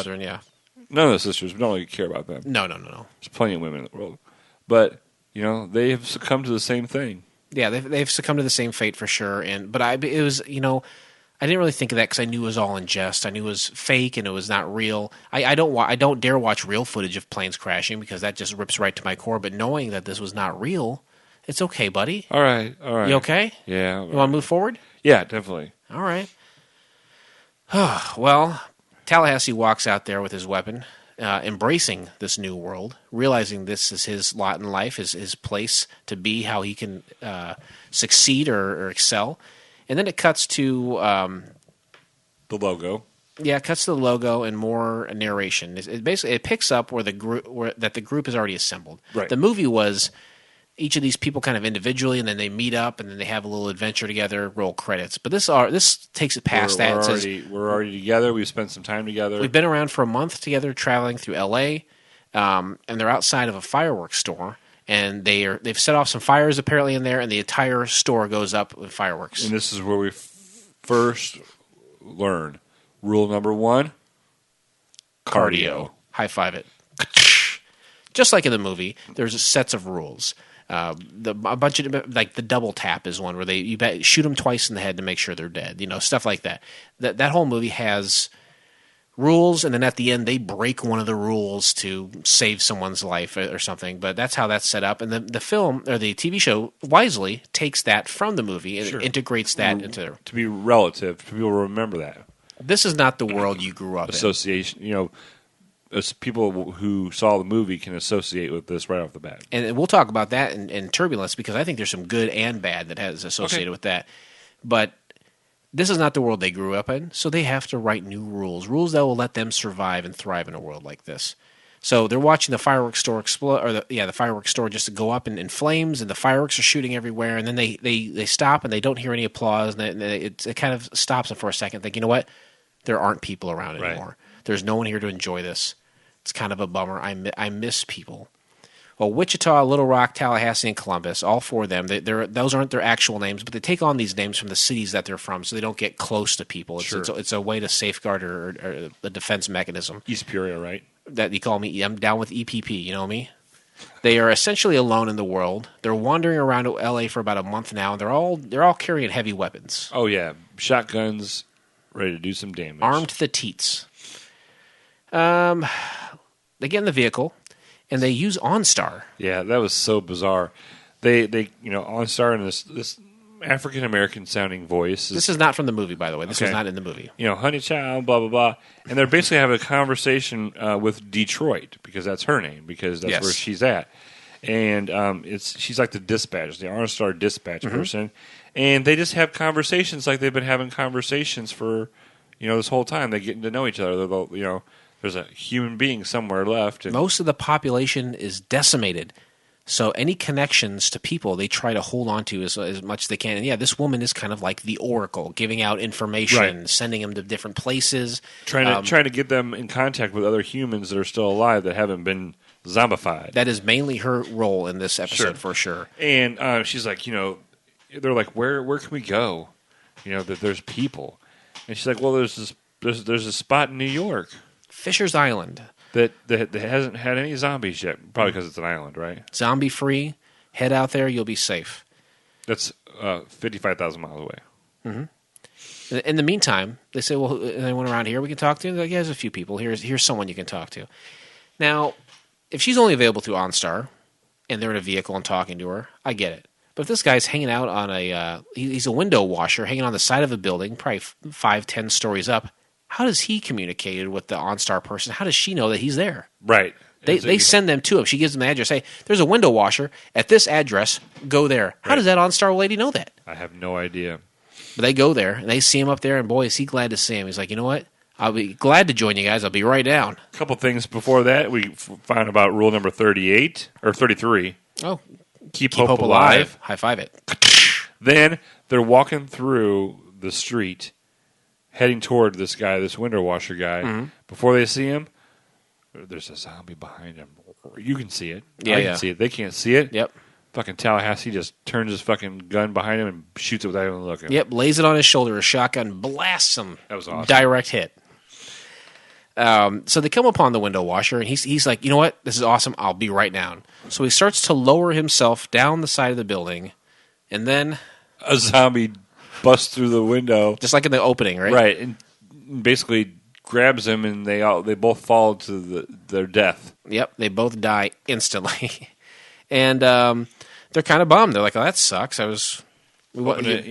none of the sisters. We don't really care about them. No. There's plenty of women in the world, but you know, they have succumbed to the same thing. Yeah, they've succumbed to the same fate for sure. It was, you know, I didn't really think of that because I knew it was all in jest. I knew it was fake and it was not real. I don't dare watch real footage of planes crashing because that just rips right to my core. But knowing that this was not real, it's okay, buddy. All right. You okay? Yeah. You want to move forward? Yeah, definitely. All right. Well, Tallahassee walks out there with his weapon, embracing this new world, realizing this is his lot in life, his place to be, how he can succeed or excel. And then it cuts to the logo. Yeah, it cuts to the logo and more narration. It basically picks up where the group is already assembled. Right. The movie was each of these people kind of individually, and then they meet up, and then they have a little adventure together. Roll credits. But this takes it past that. We're already together. We've spent some time together. We've been around for a month together, traveling through L.A., and they're outside of a fireworks store. And they've set off some fires apparently in there, and the entire store goes up with fireworks. And this is where we first learn rule number 1: cardio. High five it. Just like in the movie, there's sets of rules. A bunch of like the double tap is one where you shoot them twice in the head to make sure they're dead. You know, stuff like that. That whole movie has rules, and then at the end they break one of the rules to save someone's life or something. But that's how that's set up. And the film or the TV show wisely takes that from the movie and integrates that into to be relative. To people remember that this is not the world you grew up association. You know, as people who saw the movie can associate with this right off the bat. And we'll talk about that in Turbulence because I think there's some good and bad that has associated with that. But this is not the world they grew up in, so they have to write new rules that will let them survive and thrive in a world like this. So they're watching the fireworks store explode, or the fireworks store just go up in flames, and the fireworks are shooting everywhere. And then they stop, and they don't hear any applause, and it kind of stops them for a second. Think, you know what? There aren't people around anymore. Right. There's no one here to enjoy this. It's kind of a bummer. I miss people. Well, Wichita, Little Rock, Tallahassee, and Columbus, all four of them, those aren't their actual names, but they take on these names from the cities that they're from so they don't get close to people. It's a way to safeguard or a defense mechanism. East Peoria, right? That you call me. I'm down with EPP, you know me? They are essentially alone in the world. They're wandering around L.A. for about a month now, and they're all carrying heavy weapons. Oh, yeah. Shotguns, ready to do some damage. Armed to the teats. They get in the vehicle. And they use OnStar. Yeah, that was so bizarre. They OnStar in this African American sounding voice. This is not from the movie, by the way. This was not in the movie. You know, honey child, blah blah blah, and they're basically having a conversation with Detroit because that's her name because that's where she's at, and she's like the dispatch, the OnStar dispatch person, and they just have conversations like they've been having conversations for this whole time. They're getting to know each other. They're there's a human being somewhere left. And most of the population is decimated. So any connections to people they try to hold on to as much as they can. And yeah, this woman is kind of like the oracle, giving out information, sending them to different places. Trying to get them in contact with other humans that are still alive that haven't been zombified. That is mainly her role in this episode for sure. And she's like, they're like, where can we go? That there's people. And she's like, well, there's a spot in New York. Fisher's Island. That hasn't had any zombies yet. Probably because it's an island, right? Zombie free. Head out there, you'll be safe. That's 55,000 miles away. Mm-hmm. In the meantime, they say, well, anyone around here we can talk to? They're like, yeah, there's a few people. Here's someone you can talk to. Now, if she's only available through OnStar, and they're in a vehicle and talking to her, I get it. But if this guy's hanging out on he's a window washer, hanging on the side of a building, probably 5-10 stories up, how does he communicate with the OnStar person? How does she know that he's there? Right. They send them to him. She gives them the address. Hey, there's a window washer at this address. Go there. How does that OnStar lady know that? I have no idea. But they go there, and they see him up there, and boy, is he glad to see him. He's like, you know what? I'll be glad to join you guys. I'll be right down. A couple things before that. We found about rule number 38 or 33. Oh, Keep hope alive. High five it. Then they're walking through the street, heading toward this guy, this window washer guy. Mm-hmm. Before they see him, there's a zombie behind him. You can see it. I can see it. They can't see it. Yep. Fucking Tallahassee just turns his fucking gun behind him and shoots it without even looking. Yep, lays it on his shoulder, a shotgun, blasts him. That was awesome. Direct hit. So they come upon the window washer, and he's like, you know what? This is awesome. I'll be right down. So he starts to lower himself down the side of the building, and then A zombie busts through the window. just like in the opening, right? Right, and basically grabs him, and they both fall to their death. Yep, they both die instantly. And they're kind of bummed. They're like, oh, that sucks.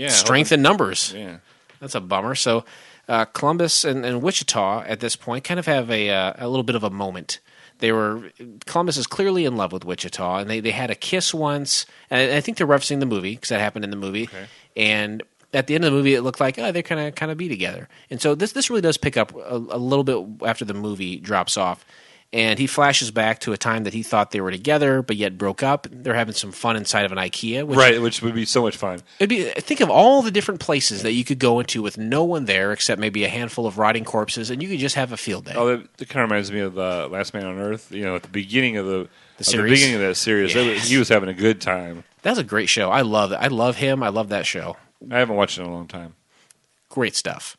Strength in numbers. Yeah. That's a bummer. So Columbus and Wichita at this point kind of have a little bit of a moment. Columbus is clearly in love with Wichita, and they had a kiss once. And I think they're referencing the movie because that happened in the movie. Okay. And at the end of the movie, it looked like they kind of be together. And so this really does pick up a little bit after the movie drops off. And he flashes back to a time that he thought they were together, but yet broke up. They're having some fun inside of an IKEA. Which would be so much fun. Think of all the different places that you could go into with no one there except maybe a handful of rotting corpses, and you could just have a field day. Oh, that kind of reminds me of the Last Man on Earth. At the beginning of the series? the beginning of that series, Yes. he was having a good time. That was a great show. I love it. I love him. I love that show. I haven't watched it in a long time. Great stuff.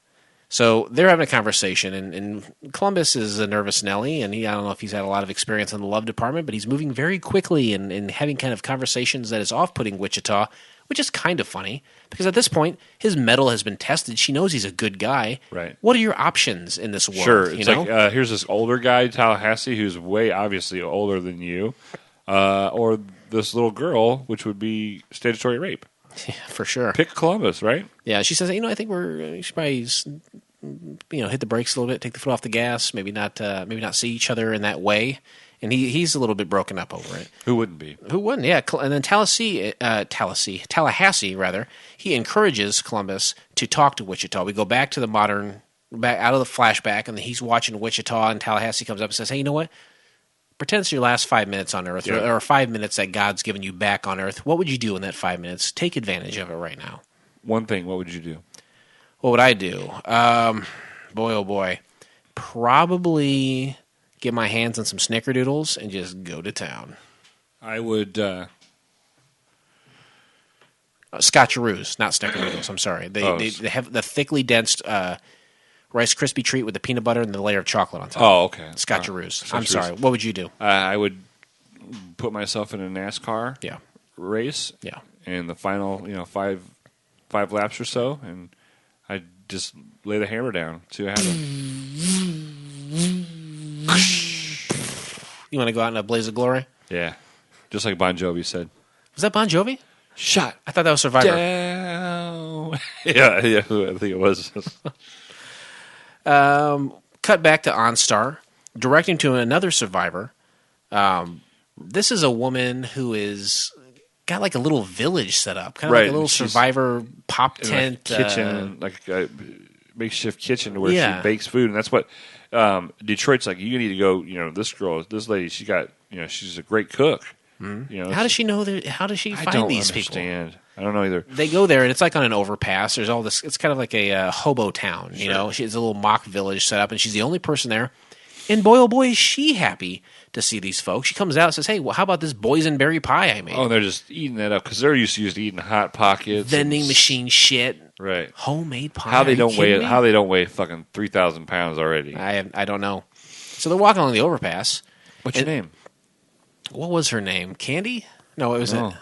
So they're having a conversation, and Columbus is a nervous Nelly, and I don't know if he's had a lot of experience in the love department, but he's moving very quickly and having kind of conversations that is off-putting Wichita, which is kind of funny, because at this point, his mettle has been tested. She knows he's a good guy. Right. What are your options in this world? Sure. It's like, here's this older guy, Tallahassee, who's way obviously older than you, or this little girl, which would be statutory rape. Yeah, for sure. Pick Columbus, right? Yeah, she says, I think we should probably, hit the brakes a little bit, take the foot off the gas, maybe not see each other in that way. And he's a little bit broken up over it. Who wouldn't be? Who wouldn't? Yeah. And then Tallahassee, he encourages Columbus to talk to Wichita. We go back to back out of the flashback, and he's watching Wichita, and Tallahassee comes up and says, hey, you know what? Pretend it's your last 5 minutes on Earth, or 5 minutes that God's given you back on Earth. What would you do in that 5 minutes? Take advantage of it right now. One thing, what would you do? What would I do? Boy, oh boy. Probably get my hands on some snickerdoodles and just go to town. I would... Scotcheroos, not snickerdoodles. I'm sorry. They have the thickly dense Rice Krispie treat with the peanut butter and the layer of chocolate on top. Oh, okay. Scotcheroos. I'm sorry. What would you do? I would put myself in a NASCAR race. Yeah. And the final, five laps or so, and I'd just lay the hammer down, see what happens. You want to go out in a blaze of glory? Yeah. Just like Bon Jovi said. Was that Bon Jovi? Shut I thought that was Survivor. down. yeah, I think it was. Cut back to OnStar, directing to another survivor. This is a woman who is got like a little village set up, kind of like a little survivor pop tent kitchen, like a makeshift kitchen where she bakes food, and that's what Detroit's like. You need to go. This lady, she's a great cook. Mm-hmm. How does she know that? How does she find these people? I don't know either. They go there, and it's like on an overpass. There's all this. It's kind of like a hobo town. Sure. She's a little mock village set up, and she's the only person there. And boy, oh boy, is she happy to see these folks. She comes out and says, hey, well, how about this boysenberry pie I made? Oh, and they're just eating that up because they're used to eating Hot Pockets. Vending machine shit. Right. Homemade pie. How they don't weigh fucking 3,000 pounds already. I don't know. So they're walking along the overpass. What's your name? What was her name? Candy? No, it was it.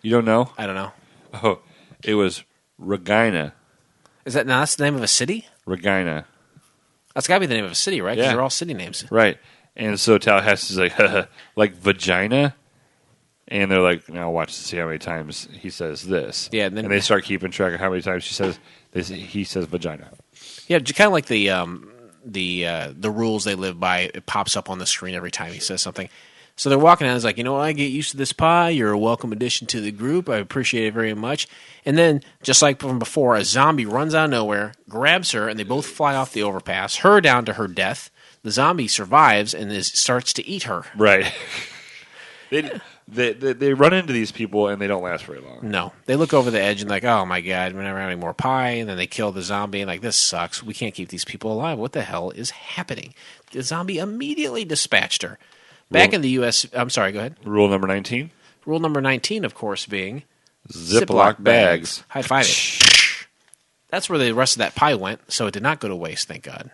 You don't know? I don't know. Oh, it was Regina. That's the name of a city? Regina. That's got to be the name of a city, right? Because Yeah. they're all city names. Right. And so Tallahassee's like vagina. And they're like, now watch to see how many times he says this. Yeah, and they start keeping track of how many times he says vagina. Yeah, kind of like the rules they live by. It pops up on the screen every time he says something. So they're walking out. It's like, I get used to this pie. You're a welcome addition to the group. I appreciate it very much. And then, just like from before, a zombie runs out of nowhere, grabs her, and they both fly off the overpass, her down to her death. The zombie survives and starts to eat her. Right. They run into these people, and they don't last very long. No. They look over the edge and like, oh, my God, we're never having more pie. And then they kill the zombie, and like, this sucks. We can't keep these people alive. What the hell is happening? The zombie immediately dispatched her. Back in the U.S., I'm sorry, go ahead. Rule number 19? Rule number 19, of course, being Ziploc bags. High five it. That's where the rest of that pie went, so it did not go to waste, thank God.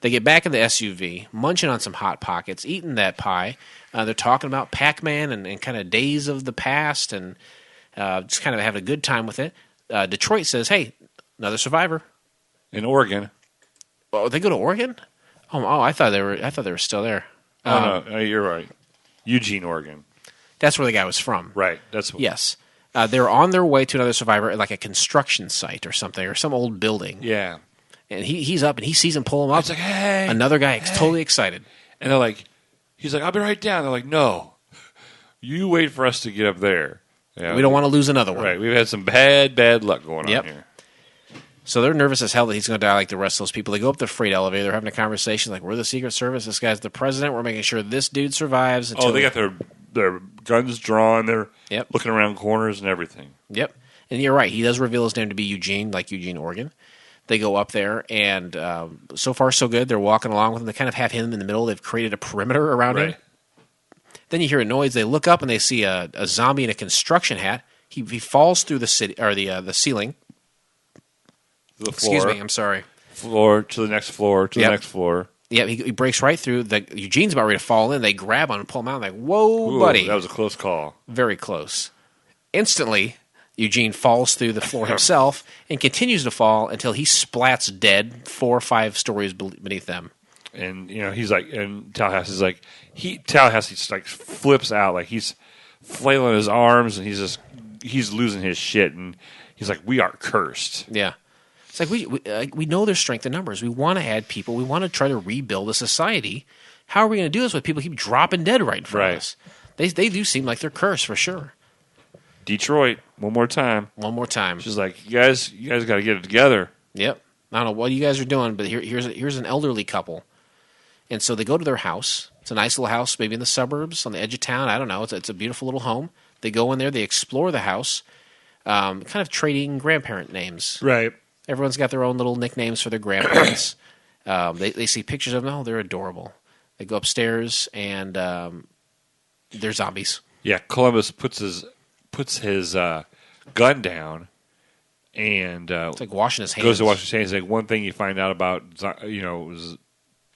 They get back in the SUV, munching on some Hot Pockets, eating that pie. They're talking about Pac-Man and kind of days of the past and just kind of having a good time with it. Detroit says, hey, another survivor. In Oregon. Oh, they go to Oregon? Oh, I thought they were still there. No, you're right. Eugene, Oregon. That's where the guy was from. Right. Yes. They're on their way to another survivor at like a construction site or something, or some old building. Yeah. And he's up, and he sees him pull him up. It's like, hey. Another guy is totally excited. And they're like, he's like, I'll be right down. They're like, no. You wait for us to get up there. Yeah, we don't want to lose another one. Right. We've had some bad luck going on here. So they're nervous as hell that he's going to die like the rest of those people. They go up the freight elevator. They're having a conversation like, we're the Secret Service. This guy's the president. We're making sure this dude survives. They got their guns drawn. They're Yep. looking around corners and everything. Yep. And you're right. He does reveal his name to be Eugene, like Eugene, Oregon. They go up there, and so far so good. They're walking along with him. They kind of have him in the middle. They've created a perimeter around him. Then you hear a noise. They look up, and they see a zombie in a construction hat. He falls through the ceiling. The floor. Excuse me. I'm sorry. Floor to the next floor to the next floor. Yeah, he breaks right through. Eugene's about ready to fall in. They grab on and pull him out. Like, whoa, buddy. That was a close call. Very close. Instantly, Eugene falls through the floor himself and continues to fall until he splats dead 4 or 5 stories beneath them. And he's like, and Tallahassee's like, Tallahassee just like flips out, like he's flailing his arms, and he's losing his shit, and he's like, we are cursed. Yeah. It's like we know there's strength in numbers. We want to add people. We want to try to rebuild a society. How are we going to do this when people keep dropping dead right in front of us? They do seem like they're cursed for sure. Detroit, one more time. She's like, you guys got to get it together. Yep. I don't know what you guys are doing, but here's an elderly couple. And so they go to their house. It's a nice little house, maybe in the suburbs, on the edge of town. I don't know. It's a beautiful little home. They go in there. They explore the house, kind of trading grandparent names. Right. Everyone's got their own little nicknames for their grandparents. They see pictures of them. Oh, they're adorable. They go upstairs, and they're zombies. Yeah, Columbus puts his gun down, and it's like washing his hands. Goes to wash his hands. Like, one thing you find out about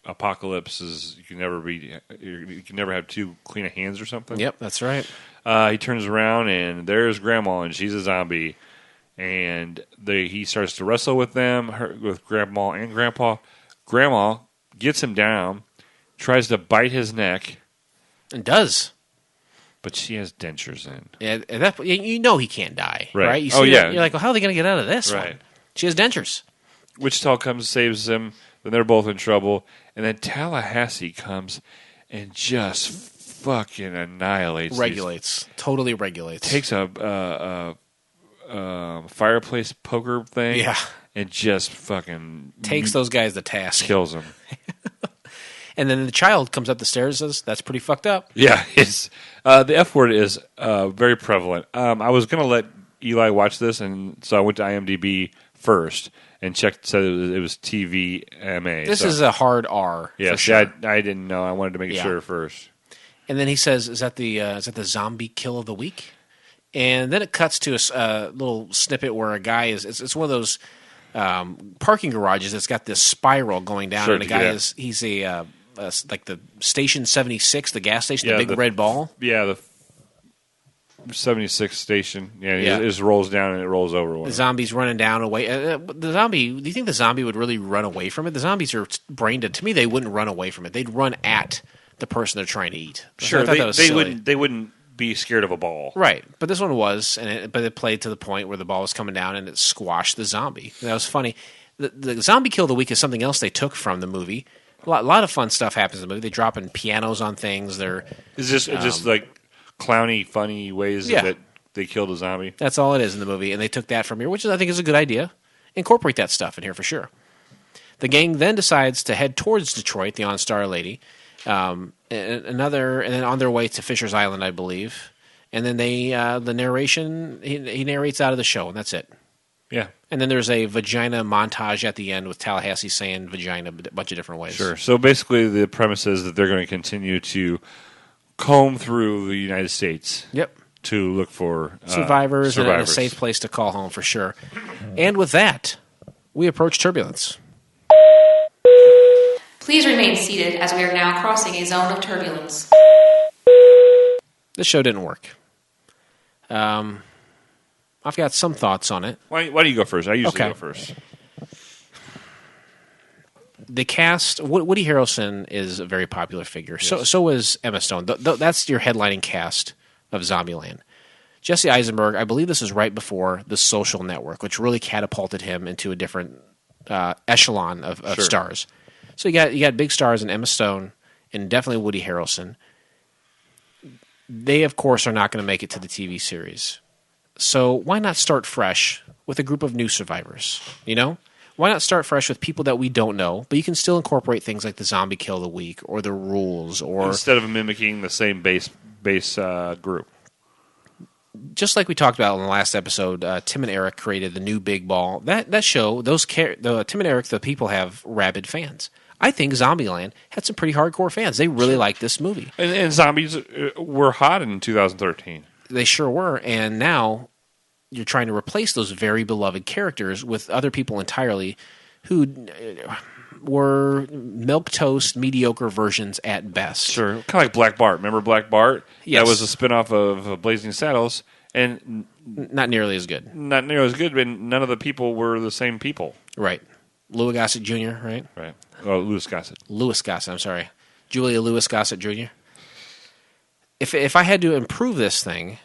apocalypse is you can never have too clean of hands or something. Yep, that's right. He turns around, and there's Grandma, and she's a zombie. And he starts to wrestle with them, with Grandma and Grandpa. Grandma gets him down, tries to bite his neck. And does. But she has dentures in. Yeah, he can't die, right? You see that, you're like, well, how are they going to get out of this right. one? She has dentures. Wichita comes and saves him. Then they're both in trouble. And then Tallahassee comes and just fucking annihilates. Totally regulates. Takes a fireplace poker thing, and just fucking takes those guys to task, kills them. And then the child comes up the stairs and says, "That's pretty fucked up." Yeah, it's the F word is very prevalent. I was going to let Eli watch this, and so I went to IMDb first and checked. Said it was TVMA. This is a hard R. Yeah, for sure. I didn't know. I wanted to make sure first. And then he says, "Is that the zombie kill of the week?" And then it cuts to a little snippet where a guy is. It's one of those parking garages that's got this spiral going down, and the guy he's like the station 76, the gas station, the big red ball. Yeah, the 76 station. Yeah, it just rolls down and it rolls over. The zombie's running down away. The zombie. Do you think the zombie would really run away from it? The zombies are brain dead. To me, they wouldn't run away from it. They'd run at the person they're trying to eat. Sure, they wouldn't be scared of a ball. Right. But this one was, but it played to the point where the ball was coming down and it squashed the zombie. And that was funny. The zombie kill of the week is something else they took from the movie. A lot of fun stuff happens in the movie. They drop in pianos on things. It's just like clowny, funny ways that they killed a zombie. That's all it is in the movie, and they took that from here, which I think is a good idea. Incorporate that stuff in here for sure. The gang then decides to head towards Detroit, the OnStar lady, and then on their way to Fisher's Island, I believe. And then the narration, he narrates out of the show, and that's it. Yeah. And then there's a vagina montage at the end with Tallahassee saying vagina a bunch of different ways. Sure. So basically the premise is that they're going to continue to comb through the United States. Yep. To look for survivors and a safe place to call home for sure. And with that, we approach turbulence. Please remain seated as we are now crossing a zone of turbulence. This show didn't work. I've got some thoughts on it. Why do you go first? I usually go first. The cast, Woody Harrelson is a very popular figure. Yes. So is Emma Stone. That's your headlining cast of Zombieland. Jesse Eisenberg, I believe this is right before The Social Network, which really catapulted him into a different echelon of stars. So you got big stars in Emma Stone and definitely Woody Harrelson. They, of course, are not going to make it to the TV series. So why not start fresh with a group of new survivors, you know? Why not start fresh with people that we don't know, but you can still incorporate things like the zombie kill of the week or the rules, or instead of mimicking the same base group. Just like we talked about in the last episode, Tim and Eric created the new Big Ball. That show, Tim and Eric, the people have rabid fans. I think Zombieland had some pretty hardcore fans. They really liked this movie. And zombies were hot in 2013. They sure were, and now you're trying to replace those very beloved characters with other people entirely who were milquetoast, mediocre versions at best. Sure, kind of like Black Bart. Remember Black Bart? Yes. That was a spinoff of Blazing Saddles, and not nearly as good. Not nearly as good, but none of the people were the same people. Right. Louis Gossett Jr., right? Right. Oh, Louis Gossett. Louis Gossett, I'm sorry. Julia Louis Gossett Jr. If I had to improve this thing,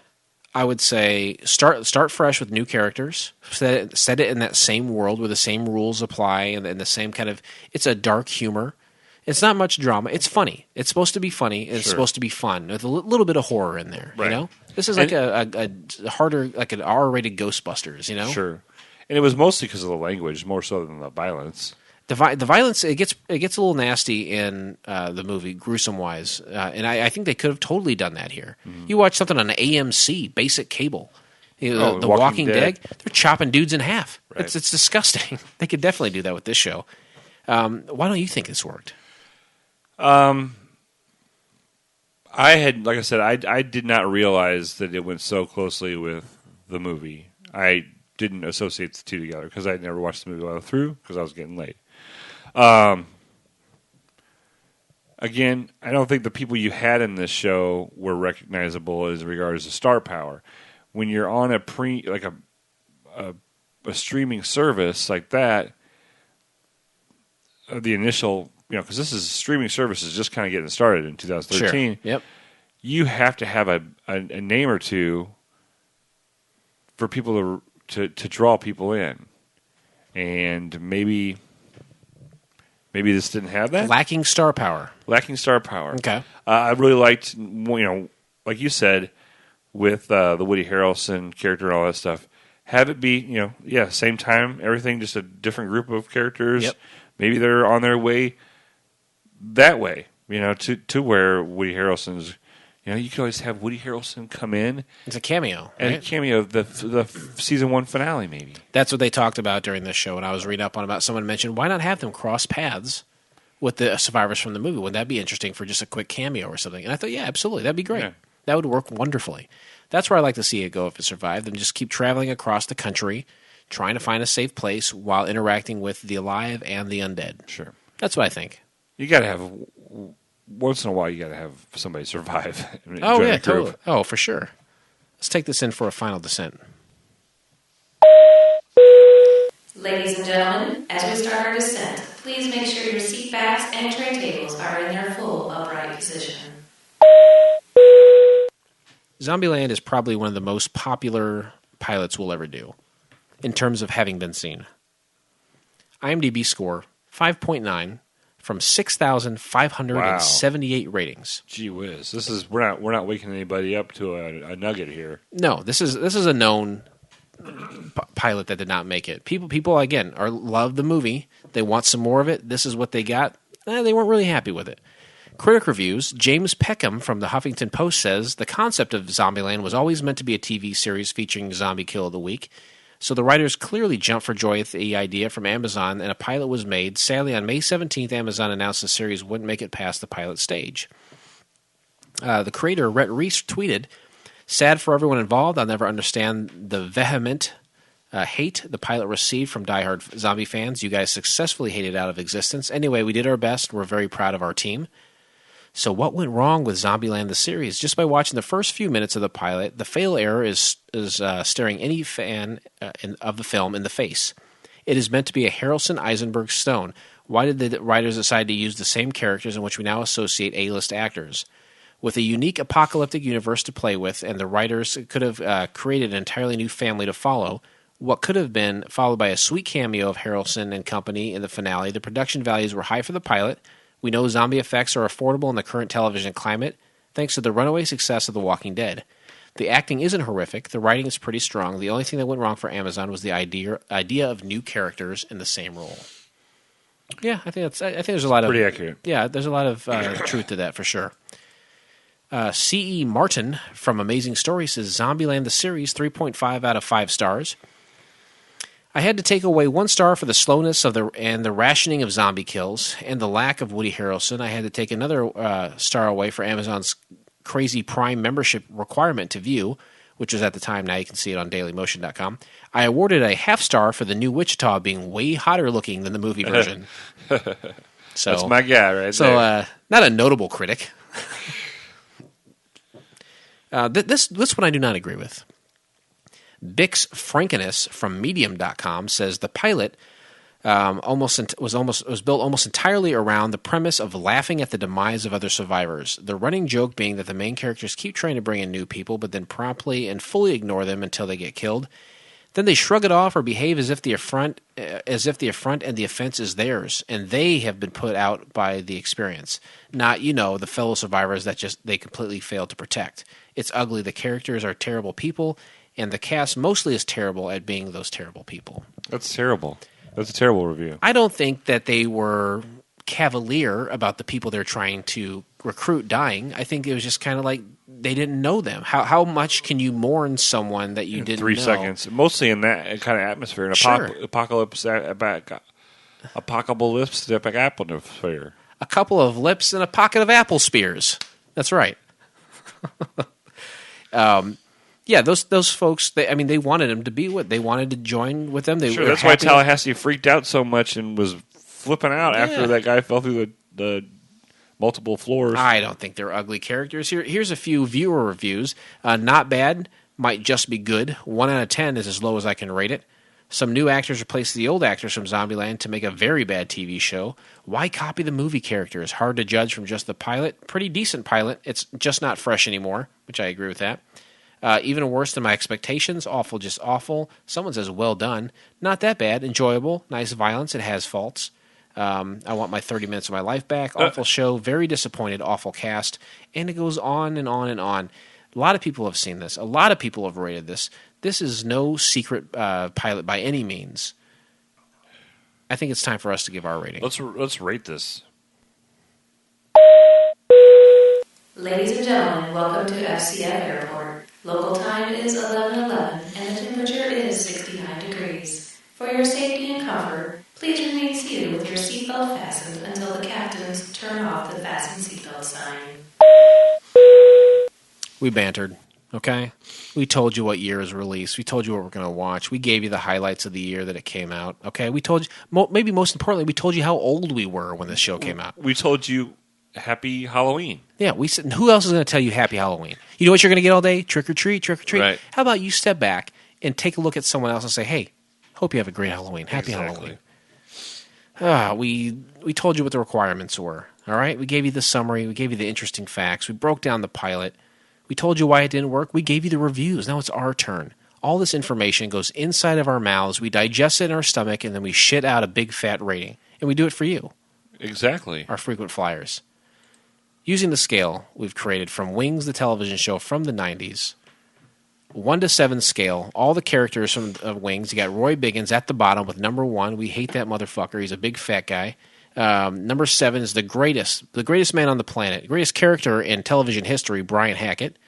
I would say start fresh with new characters. Set it in that same world where the same rules apply and the same kind of. It's a dark humor. It's not much drama. It's funny. It's supposed to be funny. And It's supposed to be fun with a little bit of horror in there. Right. You know, this is like a harder, like an R-rated Ghostbusters. You know, sure. And it was mostly because of the language, more so than the violence. The violence, it gets a little nasty in the movie, gruesome wise, and I think they could have totally done that here. Mm-hmm. You watch something on AMC, basic cable, the Walking Dead, they're chopping dudes in half. Right. It's disgusting. They could definitely do that with this show. Why don't you think this worked? Like I said, I did not realize that it went so closely with the movie. I didn't associate the two together because I never watched the movie all through because I was getting late. Again, I don't think the people you had in this show were recognizable as regards to star power. When you're on a streaming service like that, the initial, because this is streaming services just kind of getting started in 2013. Sure. Yep. You have to have a name or two for people to draw people in, and maybe this didn't have that. Lacking star power. Okay. I really liked, like you said, with the Woody Harrelson character and all that stuff. Have it be, same time, everything, just a different group of characters. Yep. Maybe they're on their way that way, to where Woody Harrelson's. You could always have Woody Harrelson come in. It's a cameo. And right? a cameo, the season 1 finale, maybe. That's what they talked about during this show, and I was reading up on about. Someone mentioned, why not have them cross paths with the survivors from the movie? Wouldn't that be interesting for just a quick cameo or something? And I thought, yeah, absolutely. That'd be great. Yeah. That would work wonderfully. That's where I like to see it go if it survived. Them just keep traveling across the country, trying to find a safe place while interacting with the alive and the undead. Sure. That's what I think. You got to have... Once in a while, you got to have somebody survive. Oh, yeah, totally. Oh, for sure. Let's take this in for a final descent. Ladies and gentlemen, as we start our descent, please make sure your seat backs and tray tables are in their full upright position. Zombieland is probably one of the most popular pilots we'll ever do, in terms of having been seen. IMDb score, 5.9. from 6,578 ratings. Gee whiz. We're not waking anybody up to a nugget here. No, this is a known pilot that did not make it. People again love the movie. They want some more of it. This is what they got. They weren't really happy with it. Critic reviews. James Peckham from the Huffington Post says the concept of Zombieland was always meant to be a TV series featuring Zombie Kill of the Week. So the writers clearly jumped for joy at the idea from Amazon, and a pilot was made. Sadly, on May 17th, Amazon announced the series wouldn't make it past the pilot stage. The creator, Rhett Reese, tweeted, "Sad for everyone involved. I'll never understand the vehement hate the pilot received from diehard zombie fans. You guys successfully hated it out of existence. Anyway, we did our best. We're very proud of our team." So what went wrong with Zombieland the series? Just by watching the first few minutes of the pilot, the fatal error is staring any fan of the film in the face. It is meant to be a Harrelson Eisenberg stone. Why did the writers decide to use the same characters in which we now associate A-list actors? With a unique apocalyptic universe to play with, and the writers could have created an entirely new family to follow, what could have been followed by a sweet cameo of Harrelson and company in the finale, the production values were high for the pilot. We know zombie effects are affordable in the current television climate, thanks to the runaway success of The Walking Dead. The acting isn't horrific. The writing is pretty strong. The only thing that went wrong for Amazon was the idea of new characters in the same role. Yeah, I think there's a lot of pretty accurate. Yeah, there's a lot of truth to that for sure. C.E. Martin from Amazing Stories says Zombieland the series 3.5 out of 5 stars. I had to take away 1 star for the slowness of the rationing of zombie kills and the lack of Woody Harrelson. I had to take another star away for Amazon's crazy Prime membership requirement to view, which was at the time. Now you can see it on DailyMotion.com. I awarded a half star for the new Wichita being way hotter looking than the movie version. So that's my guy right so, there. Not a notable critic. This one I do not agree with. Bix Frankenus from Medium.com says the pilot was built almost entirely around the premise of laughing at the demise of other survivors. The running joke being that the main characters keep trying to bring in new people, but then promptly and fully ignore them until they get killed. Then they shrug it off or behave as if the affront and the offense is theirs, and they have been put out by the experience, not the fellow survivors that they completely failed to protect. It's ugly. The characters are terrible people. And the cast mostly is terrible at being those terrible people. That's terrible. That's a terrible review. I don't think that they were cavalier about the people they're trying to recruit dying. I think it was just kind of like they didn't know them. How much can you mourn someone that you didn't know? 3 seconds. Mostly in that kind of atmosphere. An apocalypse atmosphere. A couple of lips and a pocket of apple spears. That's right. Yeah, those folks. They wanted him to be with. They wanted to join with them. That's why Tallahassee freaked out so much and was flipping out after that guy fell through the multiple floors. I don't think they're ugly characters. Here's a few viewer reviews. Not bad. Might just be good. 1 out of 10 is as low as I can rate it. Some new actors replaced the old actors from Zombieland to make a very bad TV show. Why copy the movie characters? Hard to judge from just the pilot. Pretty decent pilot. It's just not fresh anymore, which I agree with that. Even worse than my expectations. Awful, just awful. Someone says, well done. Not that bad. Enjoyable. Nice violence. It has faults. I want my 30 minutes of my life back. Awful show. Very disappointed. Awful cast. And it goes on and on and on. A lot of people have seen this. A lot of people have rated this. This is no secret pilot by any means. I think it's time for us to give our rating. Let's rate this. Ladies and gentlemen, welcome to FCF Airport. Local time is 11:11 and the temperature is 69 degrees. For your safety and comfort, please remain seated with your seatbelt fastened until the captains turn off the fasten seatbelt sign. We bantered, okay? We told you what year it was released. We told you what we're going to watch. We gave you the highlights of the year that it came out, okay? We told you, maybe most importantly, we told you how old we were when this show came out. We told you Happy Halloween. Yeah, we said, who else is going to tell you Happy Halloween? You know what you're going to get all day? Trick or treat, trick or treat. Right. How about you step back and take a look at someone else and say, hey, hope you have a great Halloween. Happy Halloween. We told you what the requirements were, all right? We gave you the summary. We gave you the interesting facts. We broke down the pilot. We told you why it didn't work. We gave you the reviews. Now it's our turn. All this information goes inside of our mouths. We digest it in our stomach, and then we shit out a big fat rating. And we do it for you. Exactly. Our frequent flyers. Using the scale we've created from Wings, the television show from the 90s, 1 to 7 scale, all the characters from Wings. You got Roy Biggins at the bottom with number 1. We hate that motherfucker. He's a big fat guy. Number 7 is the greatest man on the planet, greatest character in television history, Brian Hackett.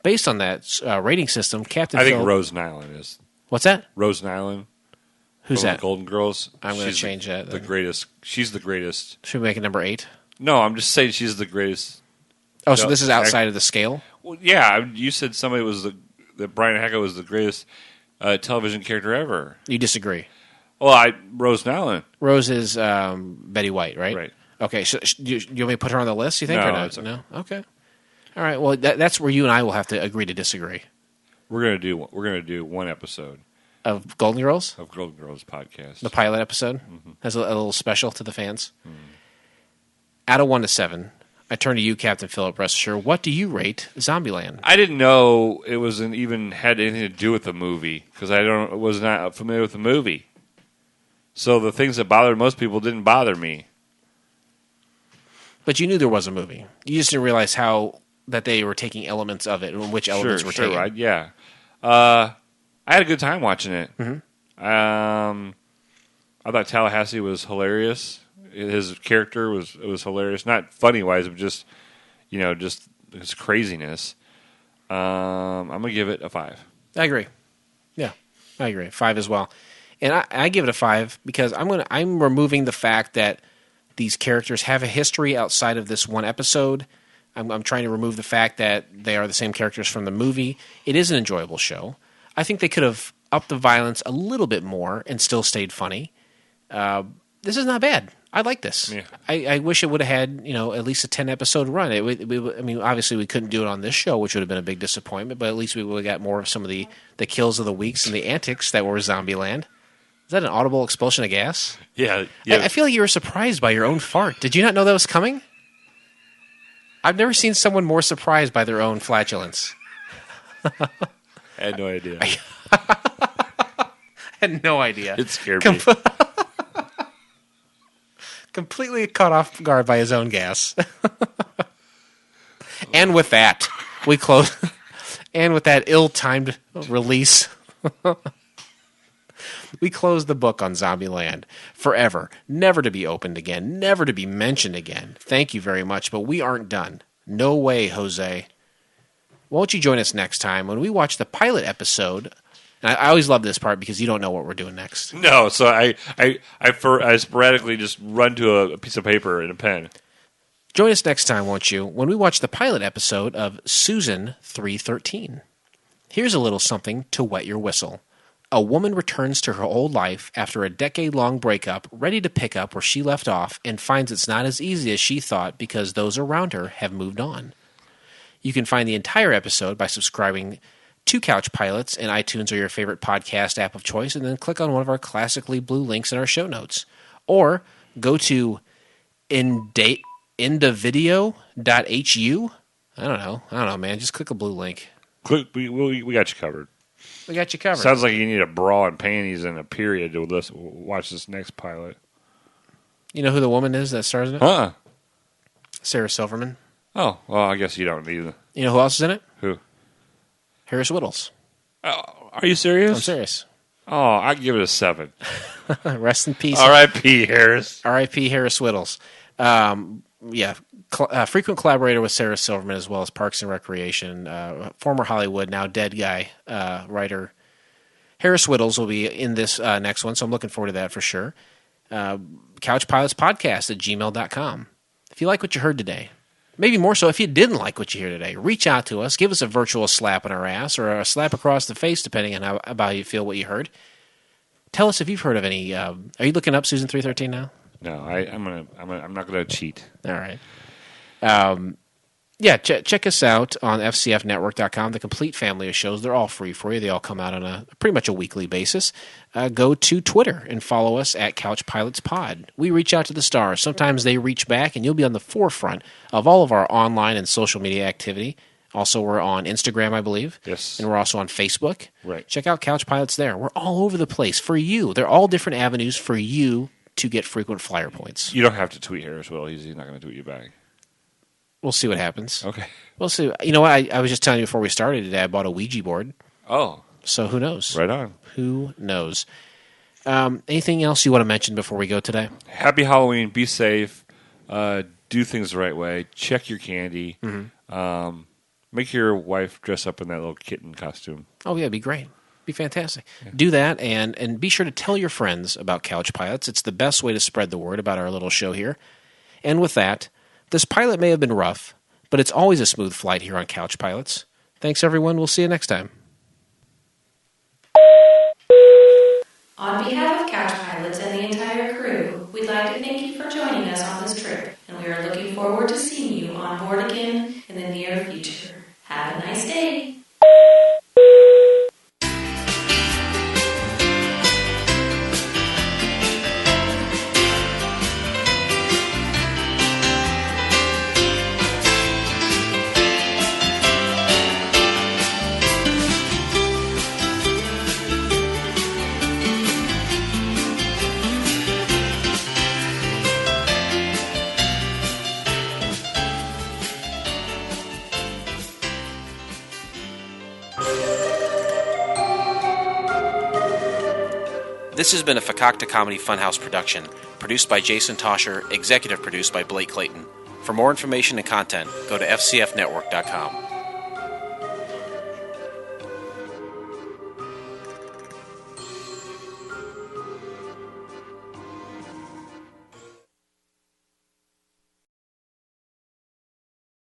Based on that rating system, Captain I think Phil... Rose Nyland is. What's that? Rose Nyland. Who's that? The Golden Girls. I'm going to change that. The greatest. She's the greatest. Should we make it number 8? No, I'm just saying she's the greatest. Oh, so this is outside of the scale? Well, yeah, you said somebody was that Brian Hackett was the greatest television character ever. You disagree? Well, Rose Nyland. Rose is Betty White, right? Right. Okay, so you want me to put her on the list, you think, No, or not? it's okay. No? Okay. All right, well, that's where you and I will have to agree to disagree. We're gonna do one episode Of Golden Girls? of Golden Girls podcast. The pilot episode? Has a little special to the fans? Out of 1 to 7, I turn to you, Captain Philip, rest assured. What do you rate Zombieland? I didn't know it wasn't even had anything to do with the movie because I was not familiar with the movie. So the things that bothered most people didn't bother me. But you knew there was a movie. You just didn't realize that they were taking elements of it and which elements were taken. Right, yeah. I had a good time watching it. Mm-hmm. I thought Tallahassee was hilarious. His character was hilarious, not funny wise, but just his craziness. I'm gonna give it a 5. I agree. Yeah, I agree. 5 as well. And I give it a 5 because I'm removing the fact that these characters have a history outside of this one episode. I'm trying to remove the fact that they are the same characters from the movie. It is an enjoyable show. I think they could have upped the violence a little bit more and still stayed funny. This is not bad. I like this. Yeah. I wish it would have had at least a 10-episode run. Obviously we couldn't do it on this show, which would have been a big disappointment. But at least we would have got more of some of the kills of the weeks and the antics that were Zombieland. Is that an audible explosion of gas? Yeah. I feel like you were surprised by your own fart. Did you not know that was coming? I've never seen someone more surprised by their own flatulence. I had no idea. I had no idea. It scared me. Completely caught off guard by his own gas. And with that, we close. And with that ill-timed release, we close the book on Zombieland forever, never to be opened again, never to be mentioned again. Thank you very much, but we aren't done. No way, Jose. Won't you join us next time when we watch the pilot episode? And I always love this part because you don't know what we're doing next. No, so I sporadically just run to a piece of paper and a pen. Join us next time, won't you, when we watch the pilot episode of Susan 313. Here's a little something to wet your whistle. A woman returns to her old life after a decade-long breakup, ready to pick up where she left off, and finds it's not as easy as she thought because those around her have moved on. You can find the entire episode by subscribing to Couch Pilots in iTunes or your favorite podcast app of choice, and then click on one of our classically blue links in our show notes. Or go to indavideo.hu. I don't know, man. Just click a blue link. We got you covered. We got you covered. Sounds like you need a bra and panties and a period to watch this next pilot. You know who the woman is that stars in it? Huh? Sarah Silverman. Oh, well, I guess you don't either. You know who else is in it? Who? Harris Whittles. Are you serious? I'm serious. Oh, I'd give it a 7. Rest in peace. R.I.P. Harris. R.I.P. Harris Whittles. Frequent collaborator with Sarah Silverman as well as Parks and Recreation. Former Hollywood, now dead guy, writer. Harris Whittles will be in this next one, so I'm looking forward to that for sure. CouchPilotspodcast@gmail.com. If you like what you heard today, maybe more so if you didn't like what you hear today, reach out to us. Give us a virtual slap on our ass or a slap across the face, depending on how you feel what you heard. Tell us if you've heard of any. Are you looking up Susan 313 now? No, I'm not gonna cheat. All right. Check us out on fcfnetwork.com. The complete family of shows. They're all free for you. They all come out on pretty much a weekly basis. Go to Twitter and follow us at CouchPilotsPod. We reach out to the stars. Sometimes they reach back, and you'll be on the forefront of all of our online and social media activity. Also, we're on Instagram, I believe. Yes. And we're also on Facebook. Right. Check out Couch Pilots there. We're all over the place for you. They're all different avenues for you to get frequent flyer points. You don't have to tweet Harris Will. He's not going to tweet you back. We'll see what happens. Okay. We'll see. You know what? I was just telling you before we started today, I bought a Ouija board. Oh. So who knows? Right on. Who knows? Anything else you want to mention before we go today? Happy Halloween. Be safe. Do things the right way. Check your candy. Mm-hmm. Make your wife dress up in that little kitten costume. Oh, yeah, it'd be great. Be fantastic. Yeah. Do that, and be sure to tell your friends about Couch Pilots. It's the best way to spread the word about our little show here. And with that, this pilot may have been rough, but it's always a smooth flight here on Couch Pilots. Thanks, everyone. We'll see you next time. On behalf of Couch Pilots and the entire crew, we'd like to thank you for joining us on this trip, and we are looking forward to seeing you on board again in the near future. Have a nice day. This has been a Fakakta Comedy Funhouse production, produced by Jason Tosher, executive produced by Blake Clayton. For more information and content, go to fcfnetwork.com.